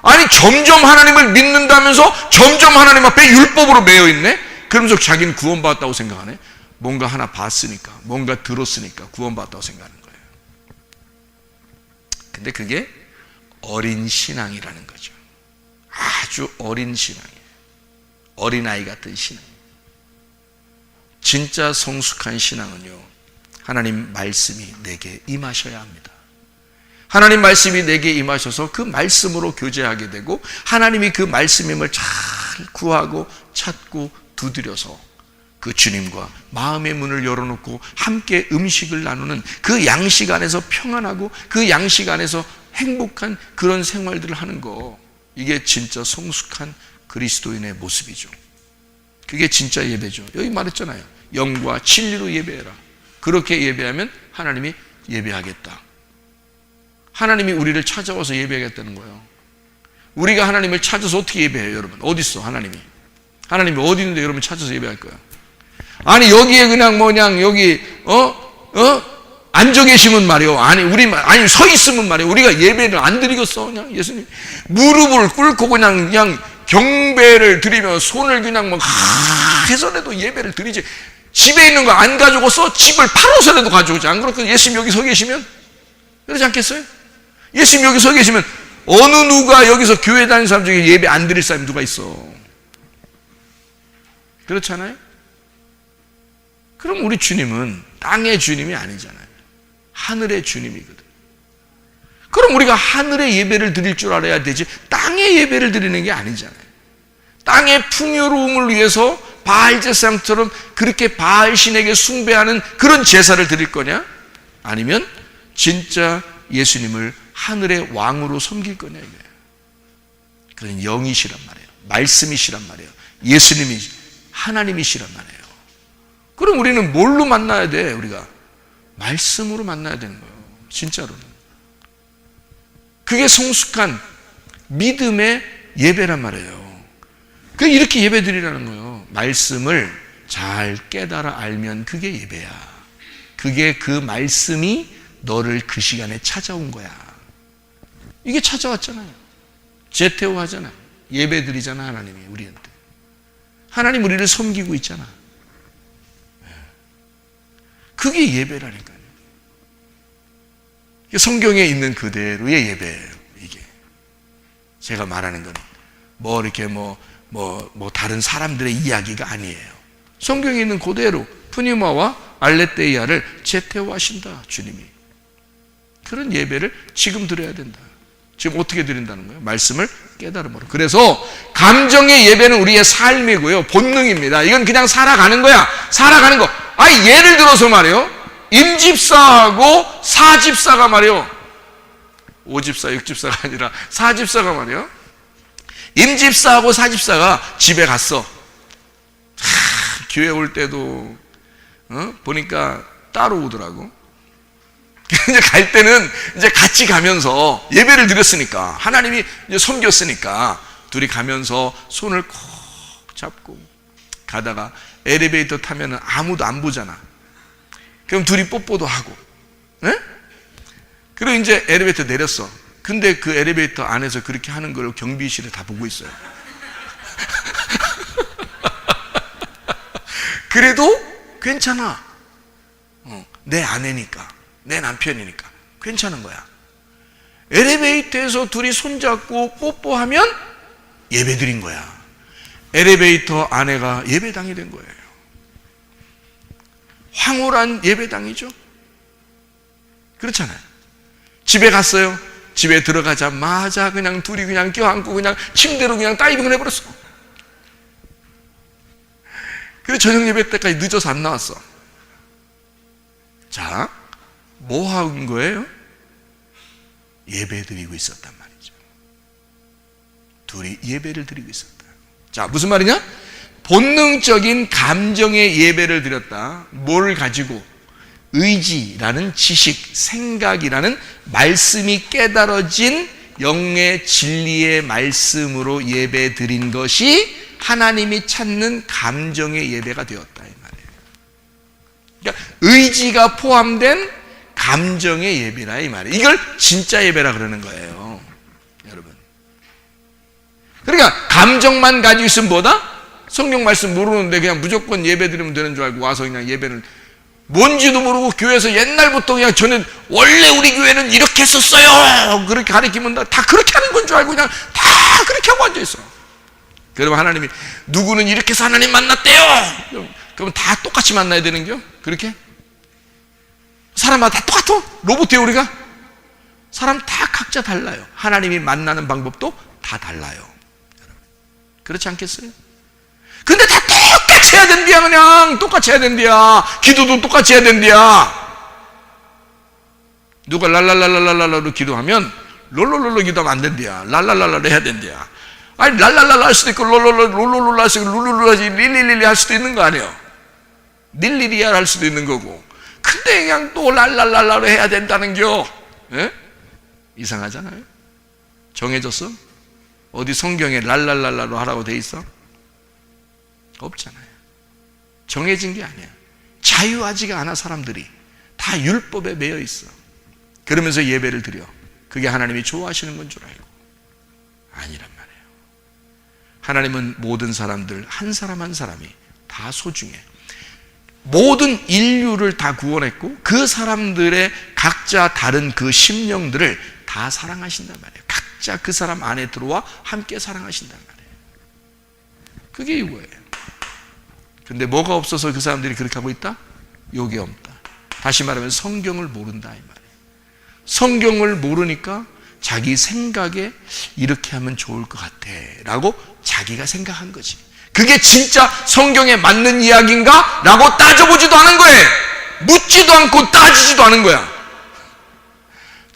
아니 점점 하나님을 믿는다면서 점점 하나님 앞에 율법으로 매여 있네. 그러면서 자기는 구원받았다고 생각하네. 뭔가 하나 봤으니까, 뭔가 들었으니까 구원받았다고 생각하는 거예요. 근데 그게 어린 신앙이라는 거죠. 아주 어린 신앙이에요. 어린아이 같은 신앙. 진짜 성숙한 신앙은요, 하나님 말씀이 내게 임하셔야 합니다. 하나님 말씀이 내게 임하셔서 그 말씀으로 교제하게 되고 하나님이 그 말씀임을 잘 구하고 찾고 두드려서 그 주님과 마음의 문을 열어놓고 함께 음식을 나누는 그 양식 안에서 평안하고 그 양식 안에서 행복한 그런 생활들을 하는 거, 이게 진짜 성숙한 그리스도인의 모습이죠. 그게 진짜 예배죠. 여기 말했잖아요. 영과 진리로 예배해라. 그렇게 예배하면 하나님이 예배하겠다. 하나님이 우리를 찾아와서 예배하겠다는 거예요. 우리가 하나님을 찾아서 어떻게 예배해요, 여러분? 어디 있어, 하나님이? 하나님이 어디 있는데 여러분 찾아서 예배할 거야? 아니 여기에 그냥 여기 앉아 계시면 말이요. 아니 서 있으면 말이요. 우리가 예배를 안 드리겠어. 그냥 예수님 무릎을 꿇고 그냥 경배를 드리며 손을 그냥 막 해서라도 예배를 드리지. 집에 있는 거 안 가져고서 집을 팔아서라도 가져오지. 안 그렇고 예수님 여기 서 계시면 그러지 않겠어요? 예수님 여기 서 계시면 어느 누가 여기서 교회 다니는 사람 중에 예배 안 드릴 사람이 누가 있어? 그렇잖아요? 그럼 우리 주님은 땅의 주님이 아니잖아요. 하늘의 주님이거든. 그럼 우리가 하늘의 예배를 드릴 줄 알아야 되지 땅의 예배를 드리는 게 아니잖아요. 땅의 풍요로움을 위해서 바알 제사장처럼 그렇게 바알 신에게 숭배하는 그런 제사를 드릴 거냐? 아니면 진짜 예수님을 하늘의 왕으로 섬길 거냐 이거예요. 그건 영이시란 말이에요. 말씀이시란 말이에요. 예수님이 하나님이시란 말이에요. 그럼 우리는 뭘로 만나야 돼? 우리가 말씀으로 만나야 되는 거예요. 진짜로는. 그게 성숙한 믿음의 예배란 말이에요. 그 이렇게 예배 드리라는 거예요. 말씀을 잘 깨달아 알면 그게 예배야. 그게 그 말씀이 너를 그 시간에 찾아온 거야. 이게 찾아왔잖아요. 제테오 하잖아요. 예배 드리잖아. 하나님이 우리한테. 하나님 우리를 섬기고 있잖아. 그게 예배라니까요. 성경에 있는 그대로의 예배예요. 이게 제가 말하는 건 뭐 이렇게 뭐 다른 사람들의 이야기가 아니에요. 성경에 있는 그대로 푸니마와 알레테이아를 제테오하신다. 주님이. 그런 예배를 지금 드려야 된다. 지금 어떻게 드린다는 거예요? 말씀을 깨달음으로. 그래서 감정의 예배는 우리의 삶이고요. 본능입니다. 이건 그냥 살아가는 거야. 살아가는 거. 아니 예를 들어서 말이에요. 임집사하고 사집사가 말이에요. 오집사, 육집사가 아니라 사집사가 말이에요. 임집사하고 사집사가 집에 갔어. 교회 올 때도 보니까 따로 오더라고. 이제 갈 때는 이제 같이 가면서 예배를 드렸으니까 하나님이 이제 섬겼으니까 둘이 가면서 손을 콕 잡고 가다가 엘리베이터 타면은 아무도 안 보잖아. 그럼 둘이 뽀뽀도 하고, 네? 그리고 이제 엘리베이터 내렸어. 근데 그 엘리베이터 안에서 그렇게 하는 걸 경비실에 다 보고 있어요. 그래도 괜찮아. 내 아내니까, 내 남편이니까 괜찮은 거야. 엘리베이터에서 둘이 손잡고 뽀뽀하면 예배드린 거야. 엘리베이터 안에가 예배당이 된 거예요. 황홀한 예배당이죠. 그렇잖아요. 집에 갔어요. 집에 들어가자마자 그냥 둘이 그냥 껴안고 그냥 침대로 그냥 다이빙을 해버렸어. 그래서 저녁 예배 때까지 늦어서 안 나왔어. 자, 뭐 한 거예요? 예배 드리고 있었단 말이죠. 둘이 예배를 드리고 있었다. 자, 무슨 말이냐? 본능적인 감정의 예배를 드렸다. 뭘 가지고? 의지라는 지식, 생각이라는 말씀이 깨달아진 영의 진리의 말씀으로 예배 드린 것이 하나님이 찾는 감정의 예배가 되었다 이 말이에요. 그러니까 의지가 포함된 감정의 예배라 이 말이에요. 이걸 진짜 예배라 그러는 거예요, 여러분. 그러니까 감정만 가지고 있으면 뭐다? 성경 말씀 모르는데 그냥 무조건 예배 드리면 되는 줄 알고 와서 그냥 예배를 뭔지도 모르고 교회에서 옛날부터 그냥 저는 원래 우리 교회는 이렇게 했었어요 그렇게 가르치면 다 그렇게 하는 건 줄 알고 그냥 다 그렇게 하고 앉아있어. 그러면 하나님이 누구는 이렇게 해서 하나님 만났대요. 그러면 다 똑같이 만나야 되는겨? 그렇게? 사람마다 다 똑같아? 로봇이에요 우리가? 사람 다 각자 달라요. 하나님이 만나는 방법도 다 달라요. 그렇지 않겠어요? 근데 다 똑같이 해야 된디야. 그냥 똑같이 해야 된디야. 기도도 똑같이 해야 된디야. 누가 랄랄랄랄랄랄로 기도하면 롤롤롤로 기도하면 안 된디야. 랄랄랄랄로 해야 된디야. 아니 랄랄랄라 할 수도 있고 롤롤롤 할 수도 있고 룰룰룰 하지 릴릴릴리 할 수도 있는 거 아니에요. 릴리리야 할 수도 있는 거고. 근데 그냥 또 랄랄랄라로 해야 된다는겨. 예? 이상하잖아요. 정해졌어? 어디 성경에 랄랄랄라로 하라고 돼 있어? 없잖아요. 정해진 게 아니야. 자유하지가 않아. 사람들이 다 율법에 매여 있어. 그러면서 예배를 드려. 그게 하나님이 좋아하시는 건 줄 알고. 아니란 말이에요. 하나님은 모든 사람들 한 사람 한 사람이 다 소중해. 모든 인류를 다 구원했고 그 사람들의 각자 다른 그 심령들을 다 사랑하신단 말이에요. 각자 그 사람 안에 들어와 함께 사랑하신단 말이에요. 그게 이거예요. 근데 뭐가 없어서 그 사람들이 그렇게 하고 있다? 요게 없다. 다시 말하면 성경을 모른다 이 말이에요. 성경을 모르니까 자기 생각에 이렇게 하면 좋을 것 같아 라고 자기가 생각한 거지. 그게 진짜 성경에 맞는 이야기인가? 라고 따져보지도 않은 거예요. 묻지도 않고 따지지도 않은 거야.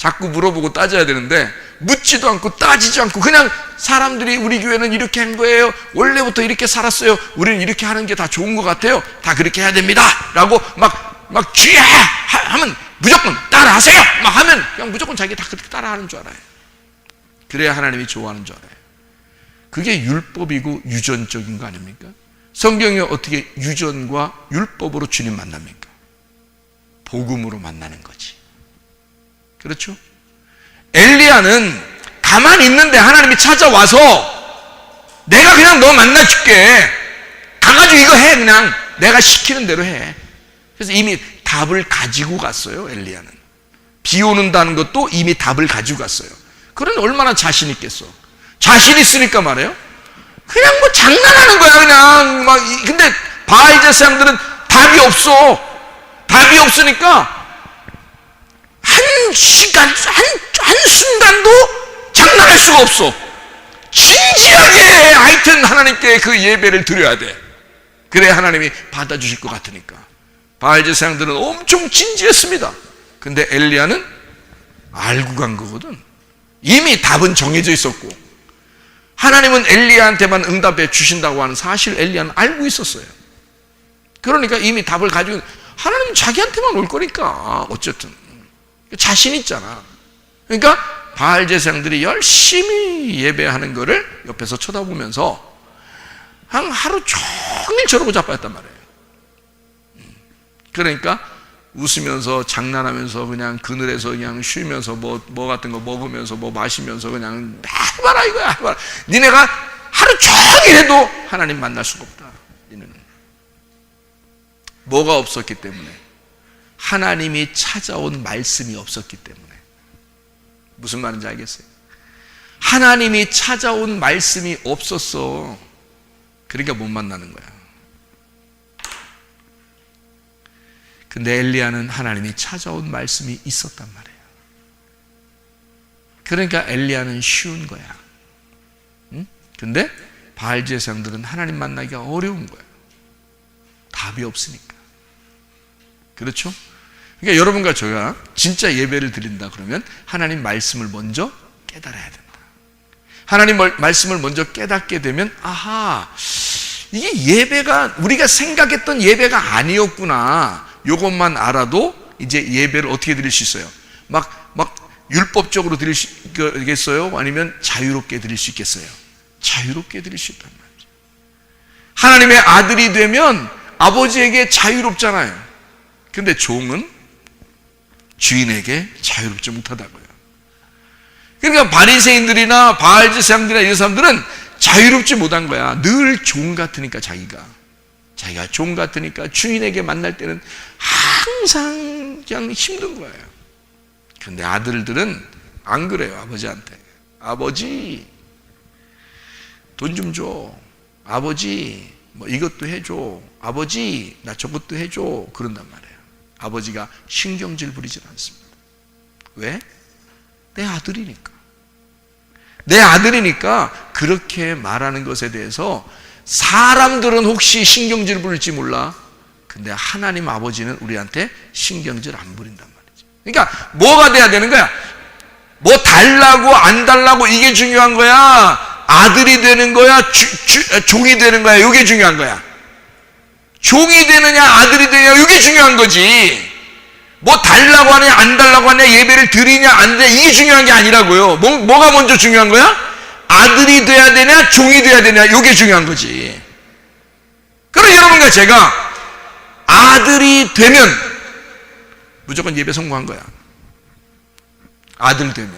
자꾸 물어보고 따져야 되는데 묻지도 않고 따지지 않고 그냥 사람들이 우리 교회는 이렇게 한 거예요. 원래부터 이렇게 살았어요. 우리는 이렇게 하는 게 다 좋은 것 같아요. 다 그렇게 해야 됩니다. 라고 막 쥐야 하면 무조건 따라하세요. 막 하면 그냥 무조건 자기 다 그렇게 따라하는 줄 알아요. 그래야 하나님이 좋아하는 줄 알아요. 그게 율법이고 유전적인 거 아닙니까? 성경이 어떻게 유전과 율법으로 주님 만납니까? 복음으로 만나는 거지. 그렇죠? 엘리야는 가만히 있는데 하나님이 찾아와서 내가 그냥 너 만나줄게. 가가지고 이거 해. 그냥 내가 시키는 대로 해. 그래서 이미 답을 가지고 갔어요. 엘리야는 비 오는다는 것도 이미 답을 가지고 갔어요. 그러니 얼마나 자신 있겠어. 자신 있으니까 말이에요. 그냥 뭐 장난하는 거야. 그냥 막. 근데 바알 제사장들은 답이 없어. 답이 없으니까 한 시간, 한순간도 장난할 수가 없어. 진지하게 하여튼 하나님께 그 예배를 드려야 돼. 그래야 하나님이 받아주실 것 같으니까. 바알 제사장들은 엄청 진지했습니다. 근데 엘리야는 알고 간 거거든. 이미 답은 정해져 있었고 하나님은 엘리야한테만 응답해 주신다고 하는 사실 엘리야는 알고 있었어요. 그러니까 이미 답을 가지고 하나님은 자기한테만 올 거니까 어쨌든 자신 있잖아. 그러니까 바알 제사장들이 열심히 예배하는 거를 옆에서 쳐다보면서 한 하루 종일 저러고 자빠졌단 말이에요. 그러니까 웃으면서 장난하면서 그냥 그늘에서 그냥 쉬면서 뭐 같은 거 먹으면서 뭐 마시면서 그냥 해봐라 이거야 해봐라. 니네가 하루 종일 해도 하나님 만날 수가 없다. 니네는 뭐가 없었기 때문에? 하나님이 찾아온 말씀이 없었기 때문에. 무슨 말인지 알겠어요? 하나님이 찾아온 말씀이 없었어. 그러니까 못 만나는 거야. 근데 엘리야는 하나님이 찾아온 말씀이 있었단 말이에요. 그러니까 엘리야는 쉬운 거야. 응? 근데 바알 제사장들은 하나님 만나기가 어려운 거예요. 답이 없으니까. 그렇죠? 그러니까 여러분과 저가 진짜 예배를 드린다 그러면 하나님 말씀을 먼저 깨달아야 된다. 하나님 말씀을 먼저 깨닫게 되면 아하, 이게 예배가 우리가 생각했던 예배가 아니었구나. 이것만 알아도 이제 예배를 어떻게 드릴 수 있어요? 막 율법적으로 드릴 수 있겠어요? 아니면 자유롭게 드릴 수 있겠어요? 자유롭게 드릴 수 있단 말이죠. 하나님의 아들이 되면 아버지에게 자유롭잖아요. 근데 종은 주인에게 자유롭지 못하다고요. 그러니까 바리새인들이나 바알 제사장들이나 이런 사람들은 자유롭지 못한 거야. 늘 종 같으니까 자기가 종 같으니까 주인에게 만날 때는 항상 그냥 힘든 거예요. 근데 아들들은 안 그래요. 아버지한테 아버지 돈 좀 줘. 아버지 뭐 이것도 해줘. 아버지 나 저것도 해줘. 그런단 말이에요. 아버지가 신경질 부리질 않습니다. 왜? 내 아들이니까. 내 아들이니까 그렇게 말하는 것에 대해서 사람들은 혹시 신경질 부릴지 몰라. 근데 하나님 아버지는 우리한테 신경질 안 부린단 말이죠. 그러니까 뭐가 돼야 되는 거야? 뭐 달라고 안 달라고 이게 중요한 거야? 아들이 되는 거야? 종이 되는 거야? 이게 중요한 거야. 종이 되느냐 아들이 되느냐 이게 중요한 거지. 뭐 달라고 하느냐 안 달라고 하느냐 예배를 드리냐 안 드리냐 이게 중요한 게 아니라고요. 뭐가 먼저 중요한 거야? 아들이 돼야 되냐 종이 돼야 되냐 이게 중요한 거지. 그럼 여러분과 제가 아들이 되면 무조건 예배 성공한 거야. 아들 되면.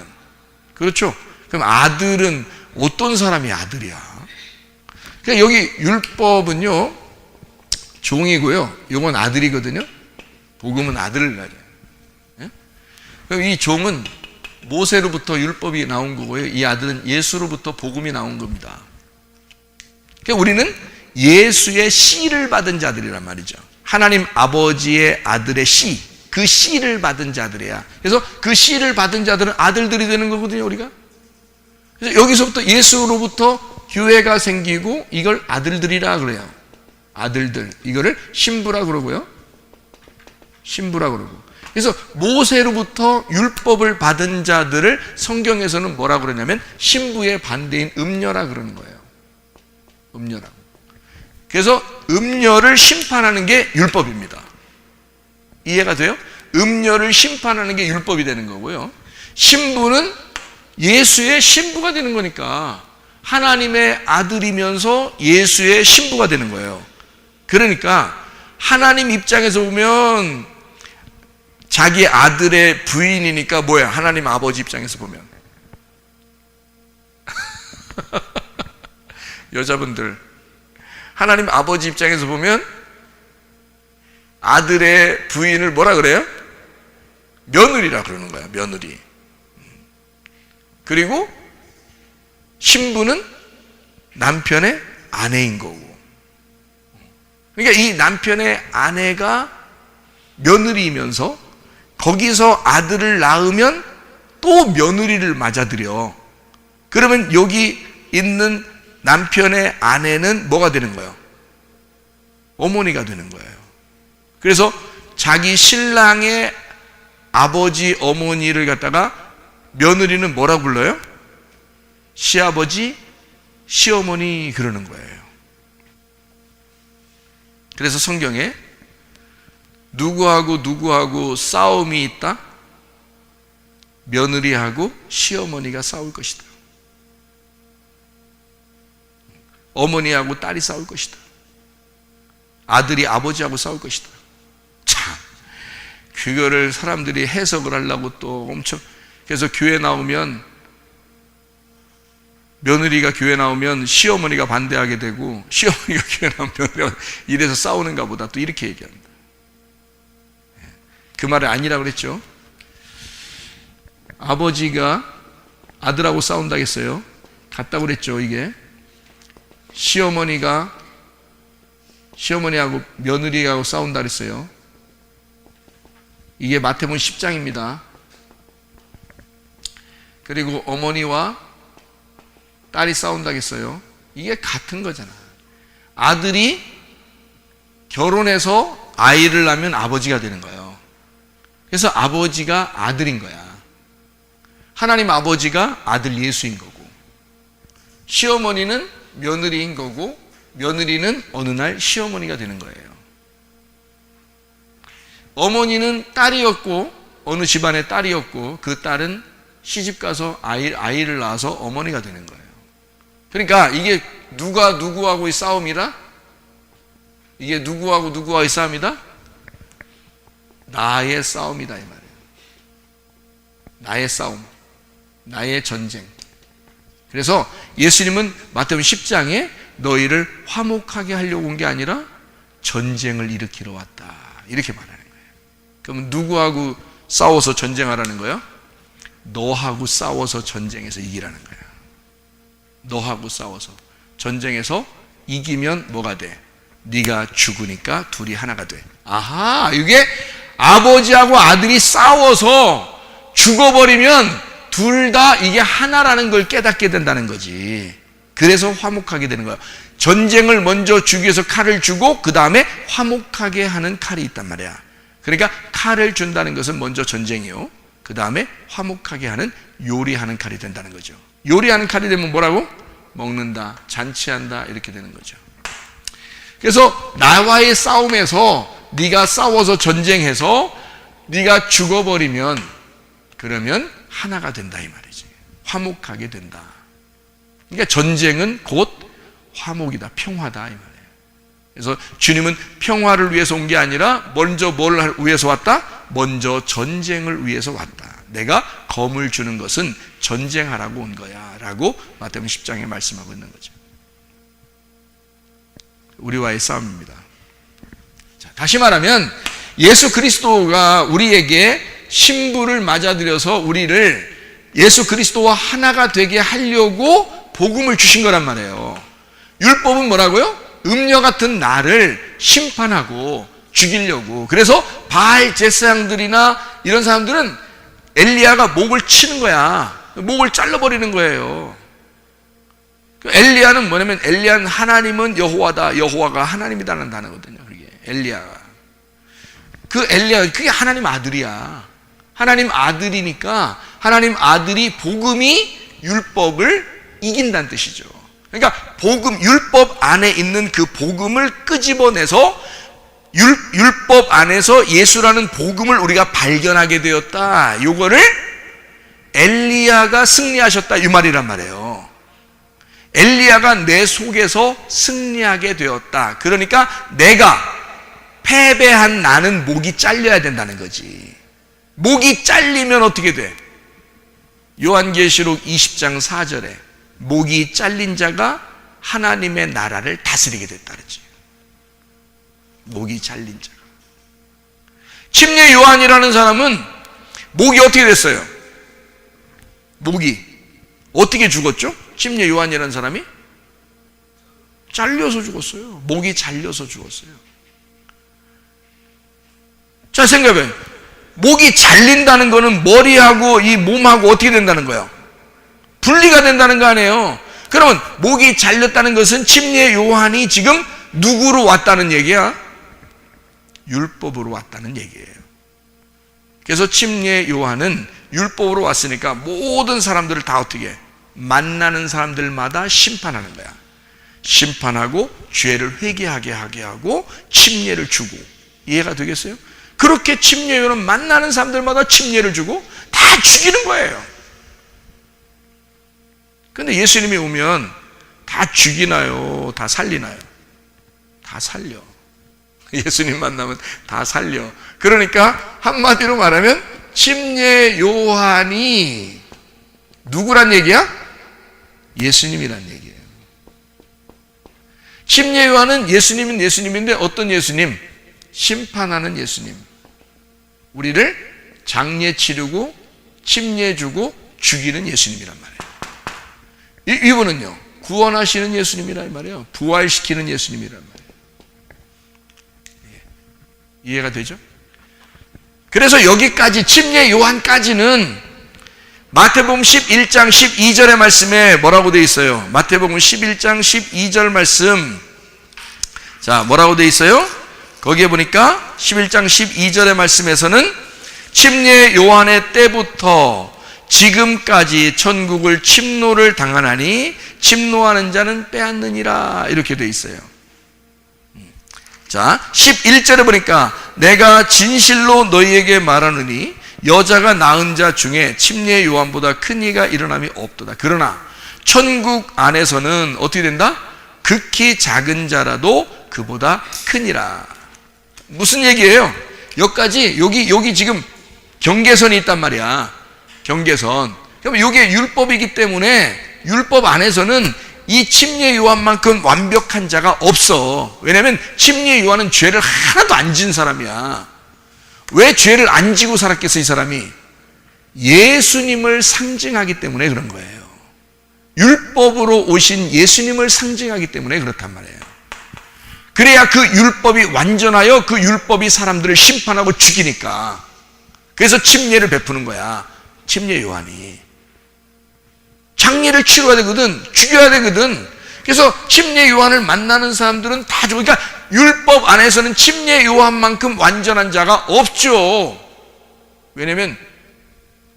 그렇죠? 그럼 아들은 어떤 사람이 아들이야? 그러니까 여기 율법은요 종이고요 이건 아들이거든요. 복음은 아들을 낳아요. 그럼 이 종은 모세로부터 율법이 나온 거고요. 이 아들은 예수로부터 복음이 나온 겁니다. 그러니까 우리는 예수의 씨를 받은 자들이란 말이죠. 하나님 아버지의 아들의 씨, 그 씨를 받은 자들이야. 그래서 그 씨를 받은 자들은 아들들이 되는 거거든요, 우리가. 그래서 여기서부터 예수로부터 교회가 생기고 이걸 아들들이라 그래요. 아들들. 이거를 신부라 그러고요. 신부라 그러고. 그래서 모세로부터 율법을 받은 자들을 성경에서는 뭐라고 그러냐면 신부의 반대인 음녀라 그러는 거예요. 음녀라고. 그래서 음녀를 심판하는 게 율법입니다. 이해가 돼요? 음녀를 심판하는 게 율법이 되는 거고요. 신부는 예수의 신부가 되는 거니까 하나님의 아들이면서 예수의 신부가 되는 거예요. 그러니까 하나님 입장에서 보면 자기 아들의 부인이니까 뭐야? 하나님 아버지 입장에서 보면 여자분들, 하나님 아버지 입장에서 보면 아들의 부인을 뭐라 그래요? 며느리라 그러는 거야. 며느리. 그리고 신부는 남편의 아내인 거고. 그러니까 이 남편의 아내가 며느리이면서 거기서 아들을 낳으면 또 며느리를 맞아들여. 그러면 여기 있는 남편의 아내는 뭐가 되는 거예요? 어머니가 되는 거예요. 그래서 자기 신랑의 아버지, 어머니를 갖다가 며느리는 뭐라고 불러요? 시아버지, 시어머니 그러는 거예요. 그래서 성경에 누구하고 싸움이 있다? 며느리하고 시어머니가 싸울 것이다. 어머니하고 딸이 싸울 것이다. 아들이 아버지하고 싸울 것이다. 참, 그거를 사람들이 해석을 하려고 또 엄청, 그래서 교회 나오면, 며느리가 교회 나오면 시어머니가 반대하게 되고, 시어머니가 교회 나오면 며느리가 이래서 싸우는가 보다, 또 이렇게 얘기합니다. 그 말이 아니라고 그랬죠. 아버지가 아들하고 싸운다고 했어요. 같다고 그랬죠. 이게 시어머니하고 며느리하고 싸운다 그랬어요. 이게 마태복음 10장입니다. 그리고 어머니와 딸이 싸운다고 했어요. 이게 같은 거잖아. 아들이 결혼해서 아이를 낳으면 아버지가 되는 거예요. 그래서 아버지가 아들인 거야. 하나님 아버지가 아들 예수인 거고, 시어머니는 며느리인 거고, 며느리는 어느 날 시어머니가 되는 거예요. 어머니는 딸이었고, 어느 집안의 딸이었고, 그 딸은 시집가서 아이를 낳아서 어머니가 되는 거예요. 그러니까 이게 누가 누구하고의 싸움이라? 이게 누구하고의 싸움이다? 나의 싸움이다 이 말이에요. 나의 싸움, 나의 전쟁. 그래서 예수님은 마태복음 10장에 너희를 화목하게 하려고 온 게 아니라 전쟁을 일으키러 왔다, 이렇게 말하는 거예요. 그러면 누구하고 싸워서 전쟁하라는 거예요? 너하고 싸워서 전쟁에서 이기라는 거예요. 너하고 싸워서 전쟁에서 이기면 뭐가 돼? 네가 죽으니까 둘이 하나가 돼. 아하, 이게 아버지하고 아들이 싸워서 죽어버리면 둘 다 이게 하나라는 걸 깨닫게 된다는 거지. 그래서 화목하게 되는 거야. 전쟁을 먼저 주기 위해서 칼을 주고 그 다음에 화목하게 하는 칼이 있단 말이야. 그러니까 칼을 준다는 것은 먼저 전쟁이요, 그 다음에 화목하게 하는 요리하는 칼이 된다는 거죠. 요리하는 칼이 되면 뭐라고? 먹는다, 잔치한다, 이렇게 되는 거죠. 그래서 나와의 싸움에서 네가 싸워서 전쟁해서 네가 죽어버리면 그러면 하나가 된다 이 말이지. 화목하게 된다. 그러니까 전쟁은 곧 화목이다, 평화다 이 말이에요. 그래서 주님은 평화를 위해서 온 게 아니라 먼저 뭘 위해서 왔다? 먼저 전쟁을 위해서 왔다. 내가 검을 주는 것은 전쟁하라고 온 거야 라고 마태복음 10장에 말씀하고 있는 거죠. 우리와의 싸움입니다. 자, 다시 말하면 예수 그리스도가 우리에게 신부를 맞아들여서 우리를 예수 그리스도와 하나가 되게 하려고 복음을 주신 거란 말이에요. 율법은 뭐라고요? 음녀 같은 나를 심판하고 죽이려고. 그래서 바알 제사장들이나 이런 사람들은 엘리야가 목을 치는 거야. 목을 잘라버리는 거예요. 엘리야는 뭐냐면, 엘리야는 하나님은 여호와다, 여호와가 하나님이다라는 단어거든요. 그게 엘리야가. 그 엘리야, 그게 하나님 아들이야. 하나님 아들이니까 하나님 아들이 복음이 율법을 이긴다는 뜻이죠. 그러니까 복음, 율법 안에 있는 그 복음을 끄집어내서 율법 안에서 예수라는 복음을 우리가 발견하게 되었다. 요거를 엘리야가 승리하셨다 이 말이란 말이에요. 엘리야가 내 속에서 승리하게 되었다. 그러니까 내가 패배한 나는 목이 잘려야 된다는 거지. 목이 잘리면 어떻게 돼? 요한계시록 20장 4절에 목이 잘린 자가 하나님의 나라를 다스리게 됐다 그랬지. 목이 잘린 자가. 침례 요한이라는 사람은 목이 어떻게 됐어요? 목이 어떻게 죽었죠? 침례 요한이라는 사람이 잘려서 죽었어요. 목이 잘려서 죽었어요. 자, 생각해봐요. 목이 잘린다는 거는 머리하고 이 몸하고 어떻게 된다는 거예요? 분리가 된다는 거 아니에요. 그러면 목이 잘렸다는 것은 침례 요한이 지금 누구로 왔다는 얘기야? 율법으로 왔다는 얘기예요. 그래서 침례 요한은 율법으로 왔으니까 모든 사람들을 다 어떻게 해? 만나는 사람들마다 심판하는 거야. 심판하고 죄를 회개하게 하게 하고 침례를 주고. 이해가 되겠어요? 그렇게 침례 요한은 만나는 사람들마다 침례를 주고 다 죽이는 거예요. 근데 예수님이 오면 다 죽이나요? 다 살리나요? 다 살려. 예수님 만나면 다 살려. 그러니까 한마디로 말하면 침례 요한이 누구란 얘기야? 예수님이란 얘기예요. 침례 요한은 예수님은 예수님인데 어떤 예수님? 심판하는 예수님. 우리를 장례 치르고 침례 주고 죽이는 예수님이란 말이에요. 이분은요 구원하시는 예수님이란 말이에요. 부활시키는 예수님이란 말이에요. 이해가 되죠? 그래서 여기까지 침례 요한까지는 마태복음 11장 12절의 말씀에 뭐라고 되어 있어요? 마태복음 11장 12절 말씀. 자, 뭐라고 되어 있어요? 거기에 보니까 11장 12절의 말씀에서는 침례 요한의 때부터 지금까지 천국을 침노를 당하나니 침노하는 자는 빼앗느니라 이렇게 되어 있어요. 자, 11절에 보니까 내가 진실로 너희에게 말하느니 여자가 낳은 자 중에 침례 요한보다 큰 이가 일어남이 없도다. 그러나 천국 안에서는 어떻게 된다? 극히 작은 자라도 그보다 크니라. 무슨 얘기예요? 여기까지 여기 지금 경계선이 있단 말이야. 경계선. 그럼 이게 율법이기 때문에 율법 안에서는 이 침례 요한만큼 완벽한 자가 없어. 왜냐하면 침례 요한은 죄를 하나도 안 진 사람이야. 왜 죄를 안 지고 살았겠어 이 사람이? 예수님을 상징하기 때문에 그런 거예요. 율법으로 오신 예수님을 상징하기 때문에 그렇단 말이에요. 그래야 그 율법이 완전하여 그 율법이 사람들을 심판하고 죽이니까. 그래서 침례를 베푸는 거야. 침례 요한이 장례를 치러야 되거든. 죽여야 되거든. 그래서 침례 요한을 만나는 사람들은 다 죽어. 그러니까 율법 안에서는 침례 요한만큼 완전한 자가 없죠. 왜냐하면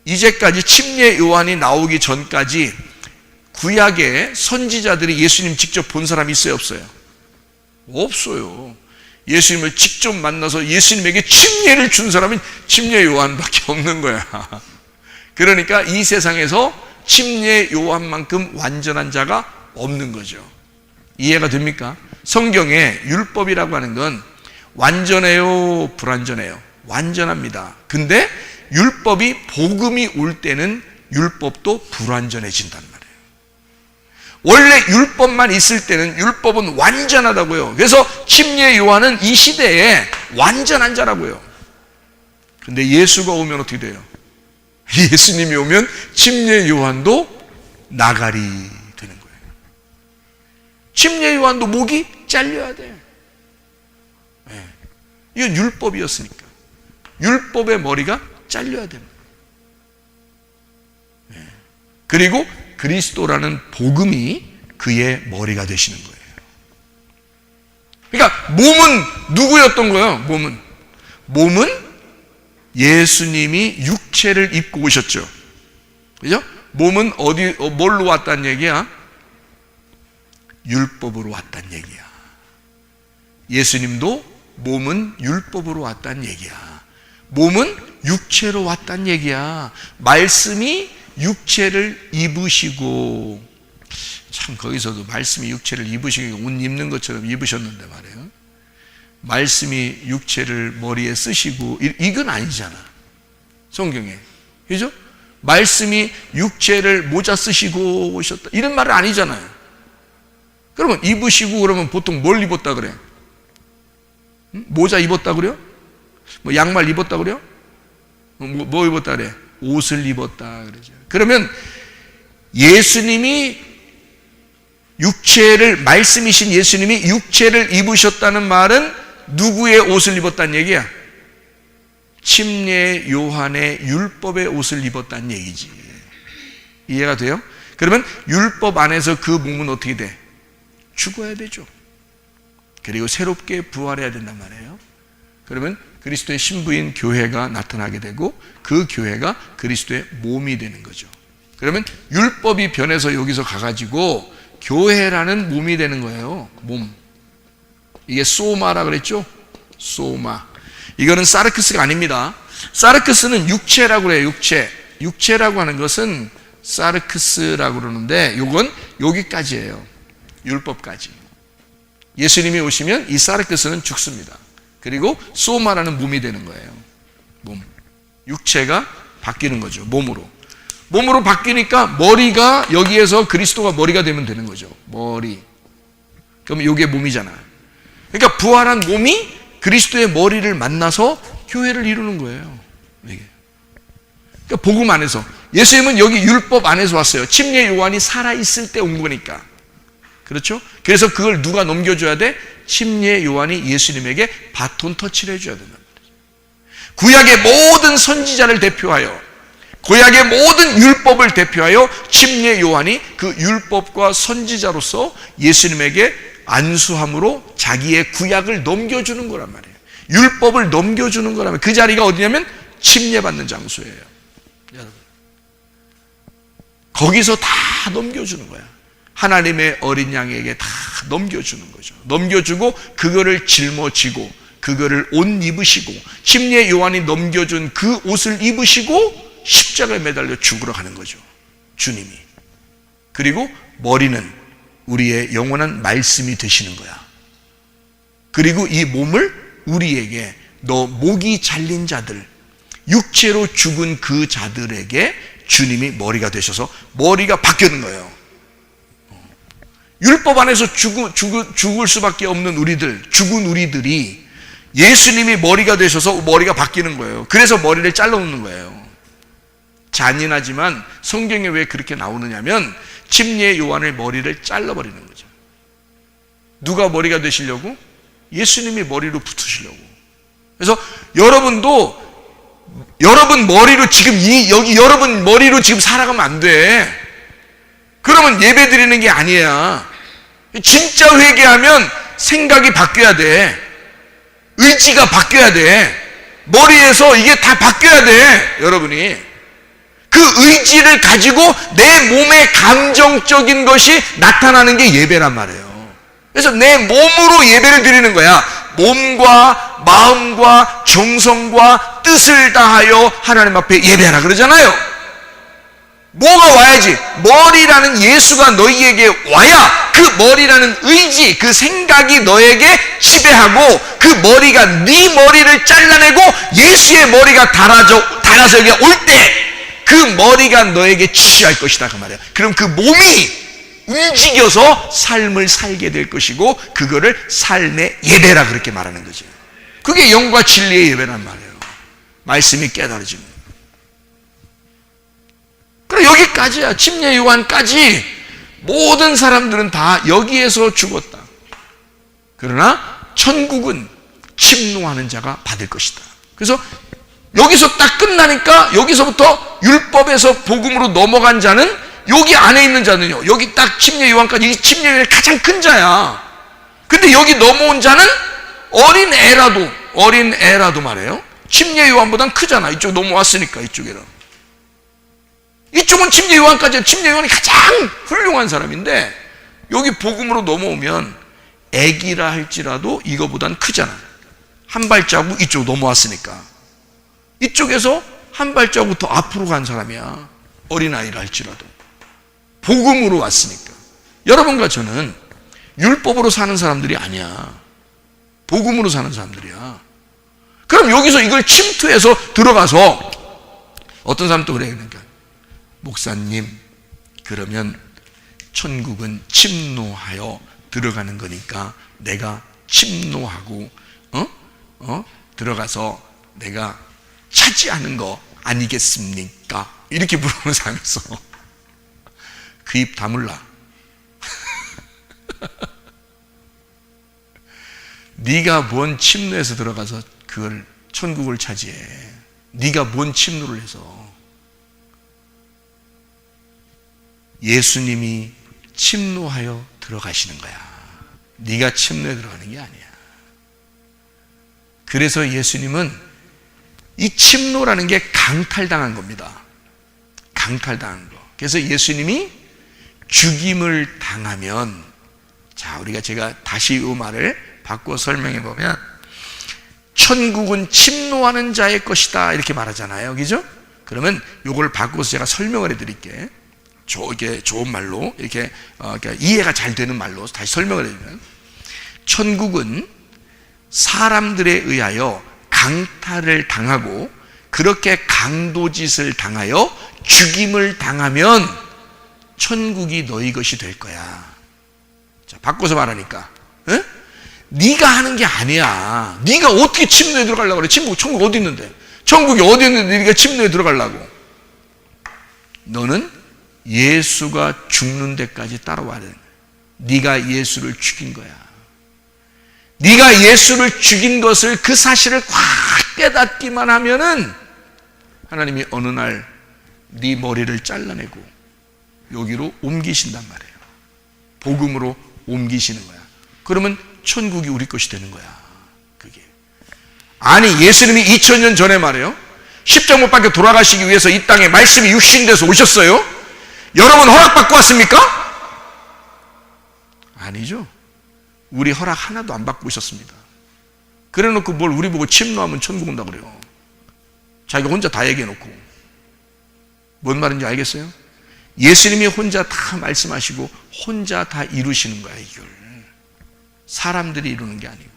이제까지 침례 요한이 나오기 전까지 구약의 선지자들이 예수님 직접 본 사람이 있어요 없어요? 없어요. 예수님을 직접 만나서 예수님에게 침례를 준 사람은 침례 요한밖에 없는 거야. 그러니까 이 세상에서 침례 요한만큼 완전한 자가 없는 거죠. 이해가 됩니까? 성경에 율법이라고 하는 건 완전해요, 불완전해요? 완전합니다. 근데 율법이 복음이 올 때는 율법도 불완전해진단 말이에요. 원래 율법만 있을 때는 율법은 완전하다고요. 그래서 침례 요한은 이 시대에 완전한 자라고요. 근데 예수가 오면 어떻게 돼요? 예수님이 오면 침례 요한도 나가리 되는 거예요. 침례 요한도 목이 잘려야 돼. 네. 이건 율법이었으니까. 율법의 머리가 잘려야 됩니다. 네. 그리고 그리스도라는 복음이 그의 머리가 되시는 거예요. 그러니까 몸은 누구였던 거예요? 몸은 예수님이 육체를 입고 오셨죠. 그죠? 몸은 뭘로 왔다는 얘기야? 율법으로 왔다는 얘기야. 예수님도 몸은 율법으로 왔다는 얘기야. 몸은 육체로 왔다는 얘기야. 말씀이 육체를 입으시고, 참 거기서도 말씀이 육체를 입으시고 옷 입는 것처럼 입으셨는데 말이에요. 말씀이 육체를 머리에 쓰시고 이건 아니잖아, 성경에. 그죠? 말씀이 육체를 모자 쓰시고 오셨다 이런 말은 아니잖아요. 그러면 입으시고 그러면 보통 뭘 입었다 그래? 모자 입었다 그래요? 뭐 양말 입었다 그래요? 뭐 입었다 그래? 옷을 입었다 그러죠. 그러면 예수님이 말씀이신 예수님이 육체를 입으셨다는 말은 누구의 옷을 입었다는 얘기야? 침례 요한의 율법의 옷을 입었다는 얘기지. 이해가 돼요? 그러면 율법 안에서 그 몸은 어떻게 돼? 죽어야 되죠. 그리고 새롭게 부활해야 된단 말이에요. 그러면 그리스도의 신부인 교회가 나타나게 되고 그 교회가 그리스도의 몸이 되는 거죠. 그러면 율법이 변해서 여기서 가가지고 교회라는 몸이 되는 거예요. 몸. 이게 소마라 그랬죠? 소마. 이거는 사르크스가 아닙니다. 사르크스는 육체라고 그래요. 육체라고 하는 것은 사르크스라고 그러는데 이건 여기까지예요. 율법까지. 예수님이 오시면 이 사르크스는 죽습니다. 그리고 소마라는 몸이 되는 거예요. 몸. 육체가 바뀌는 거죠. 몸으로 바뀌니까 머리가 여기에서 그리스도가 머리가 되면 되는 거죠. 머리. 그럼 이게 몸이잖아. 그러니까 부활한 몸이 그리스도의 머리를 만나서 교회를 이루는 거예요. 이게. 그러니까 복음 안에서 예수님은 여기 율법 안에서 왔어요. 침례 요한이 살아있을 때 온 거니까. 그렇죠? 그래서 그걸 누가 넘겨줘야 돼? 침례 요한이 예수님에게 바톤 터치를 해줘야 된단 말이에요. 구약의 모든 선지자를 대표하여, 구약의 모든 율법을 대표하여 침례 요한이 그 율법과 선지자로서 예수님에게 안수함으로 자기의 구약을 넘겨주는 거란 말이에요. 율법을 넘겨주는 거라면 그 자리가 어디냐면 침례받는 장소예요. 여러분, 거기서 다 넘겨주는 거야. 하나님의 어린 양에게 다 넘겨주는 거죠. 넘겨주고 그거를 짊어지고 그거를 옷 입으시고 침례 요한이 넘겨준 그 옷을 입으시고 십자가에 매달려 죽으러 가는 거죠. 주님이. 그리고 머리는 우리의 영원한 말씀이 되시는 거야. 그리고 이 몸을 우리에게, 너 목이 잘린 자들, 육체로 죽은 그 자들에게 주님이 머리가 되셔서 머리가 바뀌는 거예요. 율법 안에서 죽을 수밖에 없는 우리들, 죽은 우리들이 예수님이 머리가 되셔서 머리가 바뀌는 거예요. 그래서 머리를 잘라놓는 거예요. 잔인하지만 성경에 왜 그렇게 나오느냐면 침례 요한의 머리를 잘라버리는 거죠. 누가 머리가 되시려고? 예수님이 머리로 붙으시려고. 그래서 여러분도 여러분 머리로 지금 여러분 머리로 지금 살아가면 안 돼. 그러면 예배 드리는 게 아니야. 진짜 회개하면 생각이 바뀌어야 돼. 의지가 바뀌어야 돼. 머리에서 이게 다 바뀌어야 돼. 여러분이. 그 의지를 가지고 내 몸의 감정적인 것이 나타나는 게 예배란 말이에요. 그래서 내 몸으로 예배를 드리는 거야. 몸과 마음과 정성과 뜻을 다하여 하나님 앞에 예배하라 그러잖아요. 뭐가 와야지? 머리라는 예수가 너희에게 와야 그 머리라는 의지, 그 생각이 너에게 지배하고 그 머리가 네 머리를 잘라내고 예수의 머리가 달아서 여기 올 때 그 머리가 너에게 지시할 것이다 그 말이야. 그럼 그 몸이 움직여서 삶을 살게 될 것이고 그거를 삶의 예배라 그렇게 말하는 거죠. 그게 영과 진리의 예배란 말이에요. 말씀이 깨달아지는 거예요. 그래 여기까지야. 침례 요한까지 모든 사람들은 다 여기에서 죽었다. 그러나 천국은 침노하는 자가 받을 것이다. 그래서 여기서 딱 끝나니까 여기서부터 율법에서 복음으로 넘어간 자는 여기 안에 있는 자는요. 여기 딱 침례 요한까지 이 침례 요한이 가장 큰 자야. 근데 여기 넘어온 자는 어린 애라도 말이에요. 침례 요한보단 크잖아. 이쪽 넘어왔으니까 이쪽에는. 이쪽은 침례 요한까지, 침례 요한이 가장 훌륭한 사람인데 여기 복음으로 넘어오면 애기라 할지라도 이거보단 크잖아. 한 발자국 이쪽 넘어왔으니까. 이쪽에서 한 발자국 더 앞으로 간 사람이야. 어린아이라 할지라도. 복음으로 왔으니까. 여러분과 저는 율법으로 사는 사람들이 아니야. 복음으로 사는 사람들이야. 그럼 여기서 이걸 침투해서 들어가서 어떤 사람도 그래. 그러니까 목사님, 그러면 천국은 침노하여 들어가는 거니까 내가 침노하고 들어가서 내가 차지하는 거 아니겠습니까? 이렇게 부르는 사람이 있어. 그 입 다물라. 네가 뭔 침노해서 들어가서 그걸 천국을 차지해. 네가 뭔 침노를 해서. 예수님이 침노하여 들어가시는 거야. 네가 침노에 들어가는 게 아니야. 그래서 예수님은 이 침노라는 게 강탈당한 겁니다. 강탈당한 거. 그래서 예수님이 죽임을 당하면, 자, 제가 다시 이 말을 바꿔 설명해 보면, 천국은 침노하는 자의 것이다 이렇게 말하잖아요. 그죠? 그러면 이걸 바꿔서 제가 설명을 해 드릴게. 이게 좋은 말로, 이렇게 이해가 잘 되는 말로 다시 설명을 해드리면, 천국은 사람들에 의하여 강탈을 당하고 그렇게 강도짓을 당하여 죽임을 당하면 천국이 너희 것이 될 거야. 자, 바꿔서 말하니까, 에? 네가 하는 게 아니야. 네가 어떻게 침노에 들어가려고 그래? 천국 어디 있는데? 천국이 어디 있는데 네가 침노에 들어가려고? 너는 예수가 죽는 데까지 따라와야 돼. 네가 예수를 죽인 거야. 네가 예수를 죽인 것을, 그 사실을 확 깨닫기만 하면은 하나님이 어느 날 네 머리를 잘라내고 여기로 옮기신단 말이에요. 복음으로 옮기시는 거야. 그러면 천국이 우리 것이 되는 거야. 그게. 아니, 예수님이 2000년 전에 말이에요. 십자가 못 박혀 돌아가시기 위해서 이 땅에 말씀이 육신돼서 오셨어요. 여러분 허락받고 왔습니까? 아니죠. 우리 허락 하나도 안 받고 오셨습니다. 그래 놓고 뭘 우리 보고 침노하면 천국 온다고 그래요. 자기가 혼자 다 얘기해 놓고. 뭔 말인지 알겠어요? 예수님이 혼자 다 말씀하시고 혼자 다 이루시는 거야. 이걸 사람들이 이루는 게 아니고,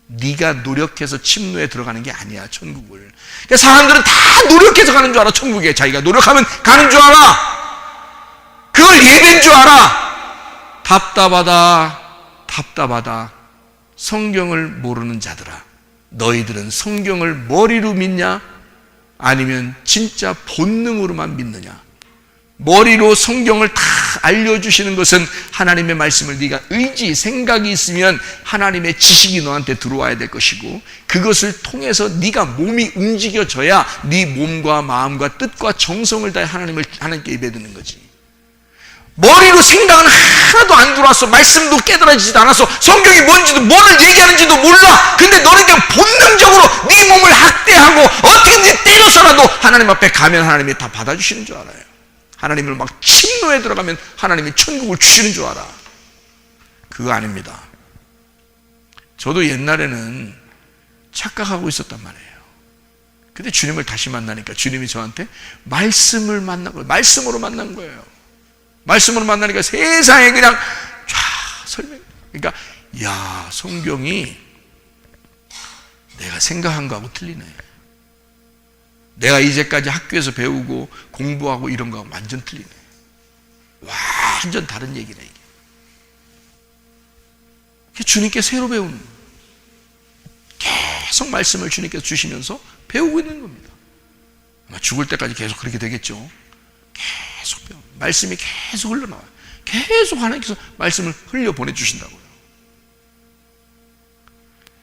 네가 노력해서 침노에 들어가는 게 아니야. 천국을. 그러니까 사람들은 다 노력해서 가는 줄 알아. 천국에 자기가 노력하면 가는 줄 알아. 그걸 예된 줄 알아. 답답하다. 성경을 모르는 자들아, 너희들은 성경을 머리로 믿냐? 아니면 진짜 본능으로만 믿느냐? 머리로 성경을 다 알려주시는 것은 하나님의 말씀을 네가 생각이 있으면 하나님의 지식이 너한테 들어와야 될 것이고, 그것을 통해서 네가 몸이 움직여져야 네 몸과 마음과 뜻과 정성을 다해 하나님께 예배드리는 거지. 머리로 생각은 하나도 안 들어왔어. 말씀도 깨달아지지도 않았어. 성경이 뭔지도, 뭐를 얘기하는지도 몰라. 근데 너는 그냥 본능적으로 네 몸을 학대하고 어떻게든 때려서라도 하나님 앞에 가면 하나님이 다 받아주시는 줄 알아요. 하나님을 막 침노에 들어가면 하나님이 천국을 주시는 줄 알아. 그거 아닙니다. 저도 옛날에는 착각하고 있었단 말이에요. 근데 주님을 다시 만나니까 주님이 저한테 말씀으로 만난 거예요. 말씀으로 만나니까 세상에 그냥 설명. 그러니까 성경이 내가 생각한 거하고 틀리네. 내가 이제까지 학교에서 배우고 공부하고 이런 거하고 완전 틀리네. 완전 다른 얘기네 이게. 주님께 새로 배우는 거예요. 계속 말씀을 주님께서 주시면서 배우고 있는 겁니다. 아마 죽을 때까지 계속 그렇게 되겠죠. 계속 배워. 말씀이 계속 흘러나와요. 계속 하나님께서 말씀을 흘려 보내주신다고요.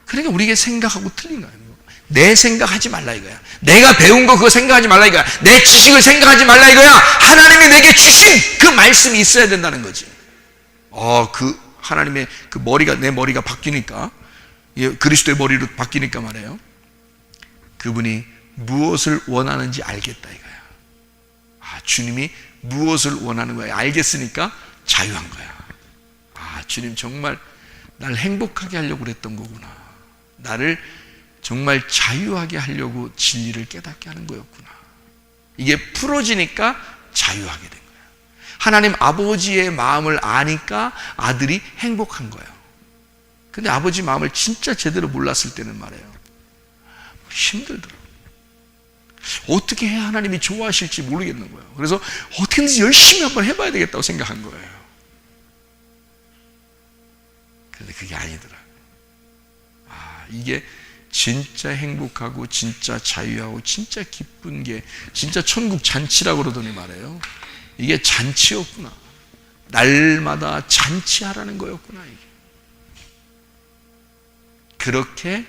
그러니까 우리가 생각하고 틀린 거예요. 내 생각하지 말라 이거야. 내가 배운 거 그거 생각하지 말라 이거야. 내 지식을 생각하지 말라 이거야. 하나님이 내게 주신 그 말씀이 있어야 된다는 거지. 그 하나님의 그 내 머리가 바뀌니까 그리스도의 머리로 바뀌니까 말이에요. 그분이 무엇을 원하는지 알겠다 이거야. 주님이 무엇을 원하는 거야 알겠으니까 자유한 거야. 주님 정말 날 행복하게 하려고 그랬던 거구나. 나를 정말 자유하게 하려고 진리를 깨닫게 하는 거였구나. 이게 풀어지니까 자유하게 된 거야. 하나님 아버지의 마음을 아니까 아들이 행복한 거예요. 근데 아버지 마음을 진짜 제대로 몰랐을 때는 말이에요, 힘들더라고요. 어떻게 해야 하나님이 좋아하실지 모르겠는 거예요. 그래서 어떻게든지 열심히 한번 해봐야 되겠다고 생각한 거예요. 그런데 그게 아니더라고요. 이게 진짜 행복하고 진짜 자유하고 진짜 기쁜 게 진짜 천국 잔치라고 그러더니 말이에요, 이게 잔치였구나. 날마다 잔치하라는 거였구나. 이게. 그렇게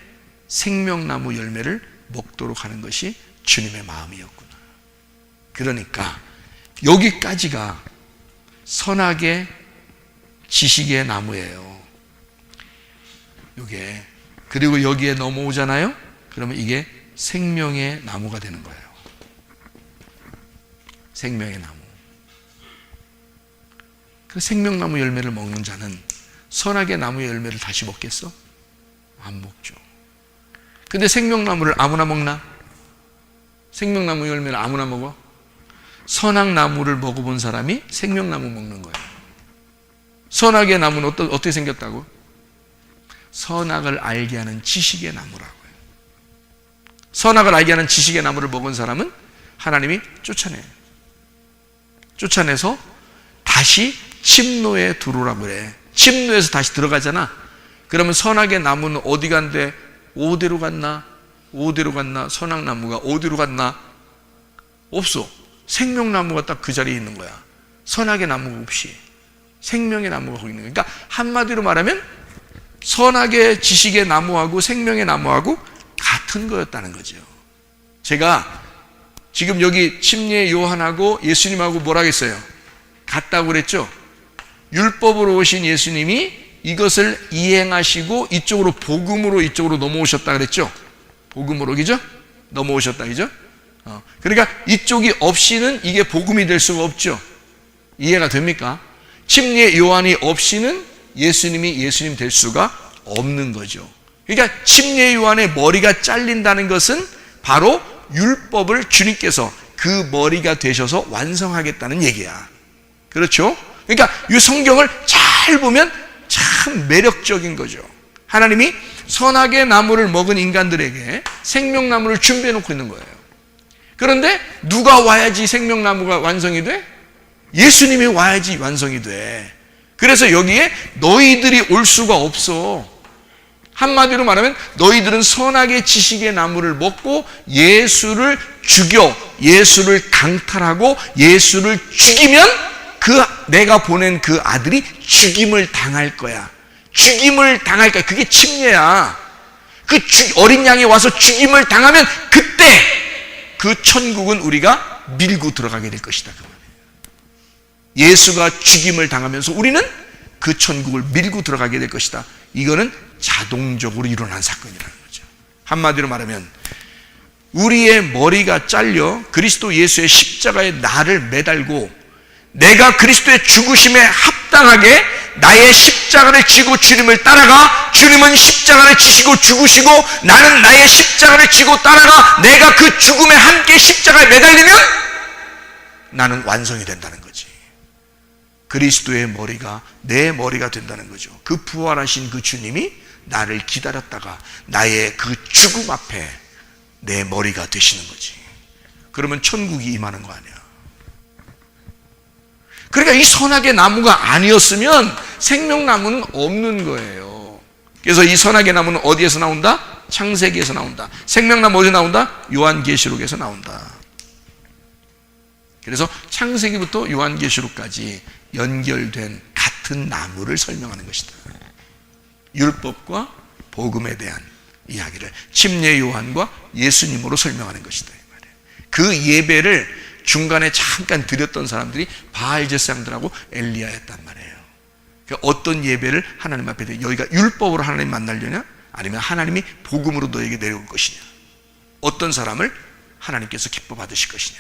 생명나무 열매를 먹도록 하는 것이 주님의 마음이었구나. 그러니까 여기까지가 선악의 지식의 나무예요. 이게. 그리고 여기에 넘어오잖아요. 그러면 이게 생명의 나무가 되는 거예요. 생명의 나무. 그 생명나무 열매를 먹는 자는 선악의 나무의 열매를 다시 먹겠어? 안 먹죠. 근데 생명나무를 아무나 먹나? 생명나무 열매를 아무나 먹어? 선악나무를 먹어본 사람이 생명나무 먹는 거예요. 선악의 나무는 어떻게 생겼다고? 선악을 알게 하는 지식의 나무라고요. 선악을 알게 하는 지식의 나무를 먹은 사람은 하나님이 쫓아내요. 쫓아내서 다시 침노에 들어오라고 그래. 침노에서 다시 들어가잖아. 그러면 선악의 나무는 어디 간대? 어디로 갔나? 어디로 갔나? 선악나무가 어디로 갔나? 없어. 생명나무가 딱 그 자리에 있는 거야. 선악의 나무가 없이 생명의 나무가 거기 있는 거야. 그러니까 한마디로 말하면 선악의 지식의 나무하고 생명의 나무하고 같은 거였다는 거죠. 제가 지금 여기 침례 요한하고 예수님하고 뭐라 했어요? 같다고 그랬죠? 율법으로 오신 예수님이 이것을 이행하시고 이쪽으로 복음으로 이쪽으로 넘어오셨다 그랬죠? 복음으로, 그죠? 넘어오셨다, 그죠? 그러니까 이쪽이 없이는 이게 복음이 될 수가 없죠. 이해가 됩니까? 침례 요한이 없이는 예수님이 예수님 될 수가 없는 거죠. 그러니까 침례 요한의 머리가 잘린다는 것은 바로 율법을 주님께서 그 머리가 되셔서 완성하겠다는 얘기야. 그렇죠? 그러니까 이 성경을 잘 보면 참 매력적인 거죠. 하나님이 선악의 나무를 먹은 인간들에게 생명나무를 준비해 놓고 있는 거예요. 그런데 누가 와야지 생명나무가 완성이 돼? 예수님이 와야지 완성이 돼. 그래서 여기에 너희들이 올 수가 없어. 한마디로 말하면 너희들은 선악의 지식의 나무를 먹고 예수를 죽여, 예수를 강탈하고 예수를 죽이면 내가 보낸 그 아들이 죽임을 당할 거야. 죽임을 당할 거야. 그게 침례야. 어린 양이 와서 죽임을 당하면 그때 그 천국은 우리가 밀고 들어가게 될 것이다. 예수가 죽임을 당하면서 우리는 그 천국을 밀고 들어가게 될 것이다. 이거는 자동적으로 일어난 사건이라는 거죠. 한마디로 말하면 우리의 머리가 잘려 그리스도 예수의 십자가에 나를 매달고 내가 그리스도의 죽으심에 합당하게 나의 십자가를 지고 주님을 따라가, 주님은 십자가를 지시고 죽으시고 나는 나의 십자가를 지고 따라가 내가 그 죽음에 함께 십자가에 매달리면 나는 완성이 된다는 거지. 그리스도의 머리가 내 머리가 된다는 거죠. 그 부활하신 그 주님이 나를 기다렸다가 나의 그 죽음 앞에 내 머리가 되시는 거지. 그러면 천국이 임하는 거 아니야. 그러니까 이 선악의 나무가 아니었으면 생명나무는 없는 거예요. 그래서 이 선악의 나무는 어디에서 나온다? 창세기에서 나온다. 생명나무 어디서 나온다? 요한계시록에서 나온다. 그래서 창세기부터 요한계시록까지 연결된 같은 나무를 설명하는 것이다. 율법과 복음에 대한 이야기를 침례 요한과 예수님으로 설명하는 것이다. 그 예배를 중간에 잠깐 드렸던 사람들이 바알 제사장들하고 엘리야였단 말이에요. 그러니까 어떤 예배를 하나님 앞에 드려? 여기가 율법으로 하나님 만나려냐? 아니면 하나님이 복음으로 너에게 내려올 것이냐? 어떤 사람을 하나님께서 기뻐 받으실 것이냐?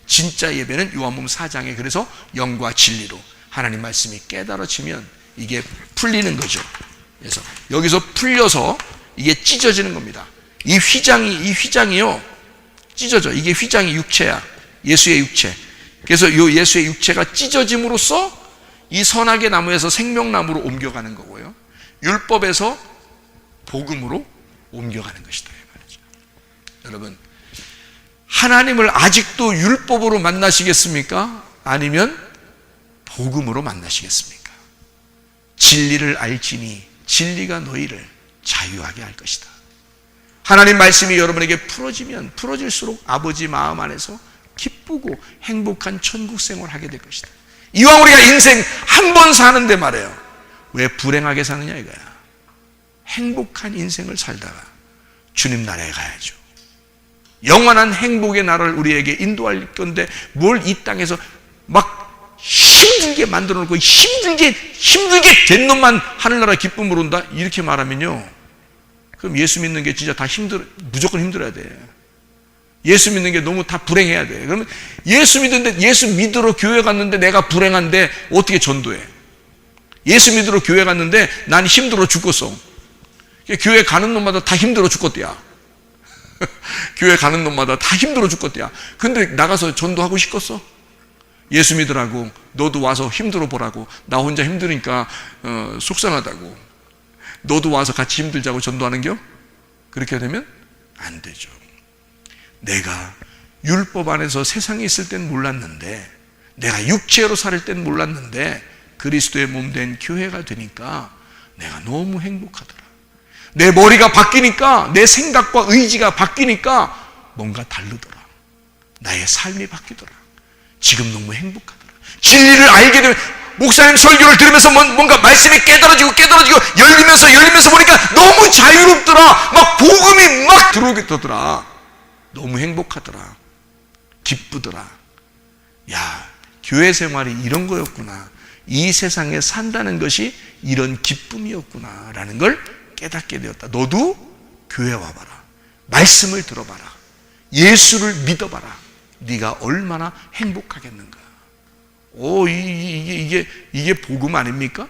진짜 예배는 요한복음 4장에 그래서 영과 진리로 하나님 말씀이 깨달아지면 이게 풀리는 거죠. 그래서 여기서 풀려서 이게 찢어지는 겁니다. 이 휘장이요 찢어져. 이게 휘장이 육체야. 예수의 육체. 그래서 이 예수의 육체가 찢어짐으로써 이 선악의 나무에서 생명나무로 옮겨가는 거고요. 율법에서 복음으로 옮겨가는 것이다. 여러분, 하나님을 아직도 율법으로 만나시겠습니까? 아니면 복음으로 만나시겠습니까? 진리를 알지니 진리가 너희를 자유하게 할 것이다. 하나님 말씀이 여러분에게 풀어지면 풀어질수록 아버지 마음 안에서 기쁘고 행복한 천국 생활을 하게 될 것이다. 이왕 우리가 인생 한 번 사는데 말이에요. 왜 불행하게 사느냐 이거야. 행복한 인생을 살다가 주님 나라에 가야죠. 영원한 행복의 나라를 우리에게 인도할 건데 뭘 이 땅에서 막 힘들게 만들어 놓고 힘들게 된 놈만 하늘나라 기쁨으로 온다? 이렇게 말하면요, 그럼 예수 믿는 게 진짜 다 무조건 힘들어야 돼. 예수 믿는 게 너무 다 불행해야 돼. 그러면 예수 믿으러 교회 갔는데 내가 불행한데 어떻게 전도해? 예수 믿으러 교회 갔는데 난 힘들어 죽겠어. 교회 가는 놈마다 다 힘들어 죽겠대야. 교회 가는 놈마다 다 힘들어 죽겠대야. 근데 나가서 전도하고 싶겠어? 예수 믿으라고, 너도 와서 힘들어 보라고, 나 혼자 힘드니까 속상하다고, 너도 와서 같이 힘들자고 전도하는겨? 그렇게 되면 안 되죠. 내가 율법 안에서 세상에 있을 땐 몰랐는데, 내가 육체로 살 땐 몰랐는데 그리스도의 몸 된 교회가 되니까 내가 너무 행복하더라. 내 머리가 바뀌니까, 내 생각과 의지가 바뀌니까 뭔가 다르더라. 나의 삶이 바뀌더라. 지금 너무 행복하더라. 진리를 알게 되면, 목사님 설교를 들으면서 뭔가 말씀이 깨달아지고 열리면서 보니까 너무 자유롭더라. 막 복음이 막 들어오게 되더라. 너무 행복하더라. 기쁘더라. 야, 교회 생활이 이런 거였구나. 이 세상에 산다는 것이 이런 기쁨이었구나 라는 걸 깨닫게 되었다. 너도 교회 와봐라. 말씀을 들어봐라. 예수를 믿어봐라. 네가 얼마나 행복하겠는가. 오, 이게 복음 아닙니까?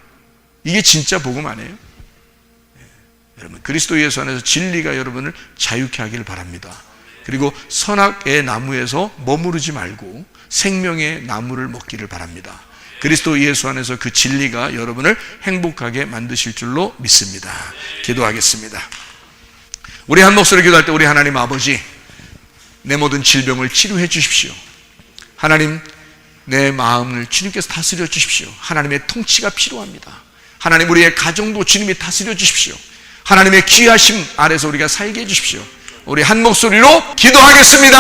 이게 진짜 복음 아니에요? 네. 여러분, 그리스도 예수 안에서 진리가 여러분을 자유케 하기를 바랍니다. 그리고 선악의 나무에서 머무르지 말고 생명의 나무를 먹기를 바랍니다. 그리스도 예수 안에서 그 진리가 여러분을 행복하게 만드실 줄로 믿습니다. 기도하겠습니다. 우리 한 목소리 기도할 때, 우리 하나님 아버지, 내 모든 질병을 치료해 주십시오. 하나님, 내 마음을 주님께서 다스려 주십시오. 하나님의 통치가 필요합니다. 하나님, 우리의 가정도 주님이 다스려 주십시오. 하나님의 귀하심 아래서 우리가 살게 해 주십시오. 우리 한 목소리로 기도하겠습니다.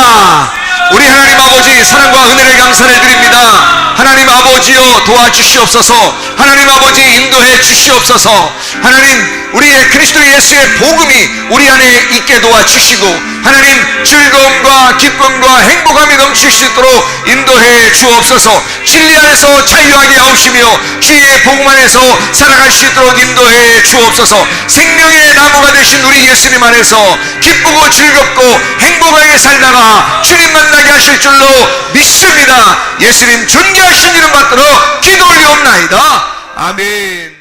우리 하나님 아버지, 사랑과 은혜를 감사를 드립니다. 하나님 아버지여, 도와주시옵소서. 하나님 아버지, 인도해 주시옵소서. 하나님, 우리의 그리스도 예수의 복음이 우리 안에 있게 도와주시고, 하나님, 즐거움과 기쁨과 행복함이 넘칠 수 있도록 인도해 주옵소서. 진리 안에서 자유하게 하옵시며 주의 복음 안에서 살아갈 수 있도록 인도해 주옵소서. 생명의 나무가 되신 우리 예수님 안에서 기쁘고 즐겁고 행복하게 살다가 주님 만나게 하실 줄로 믿습니다. 예수님 존귀하신 이름 받들어 기도 올리옵나이다. 아멘.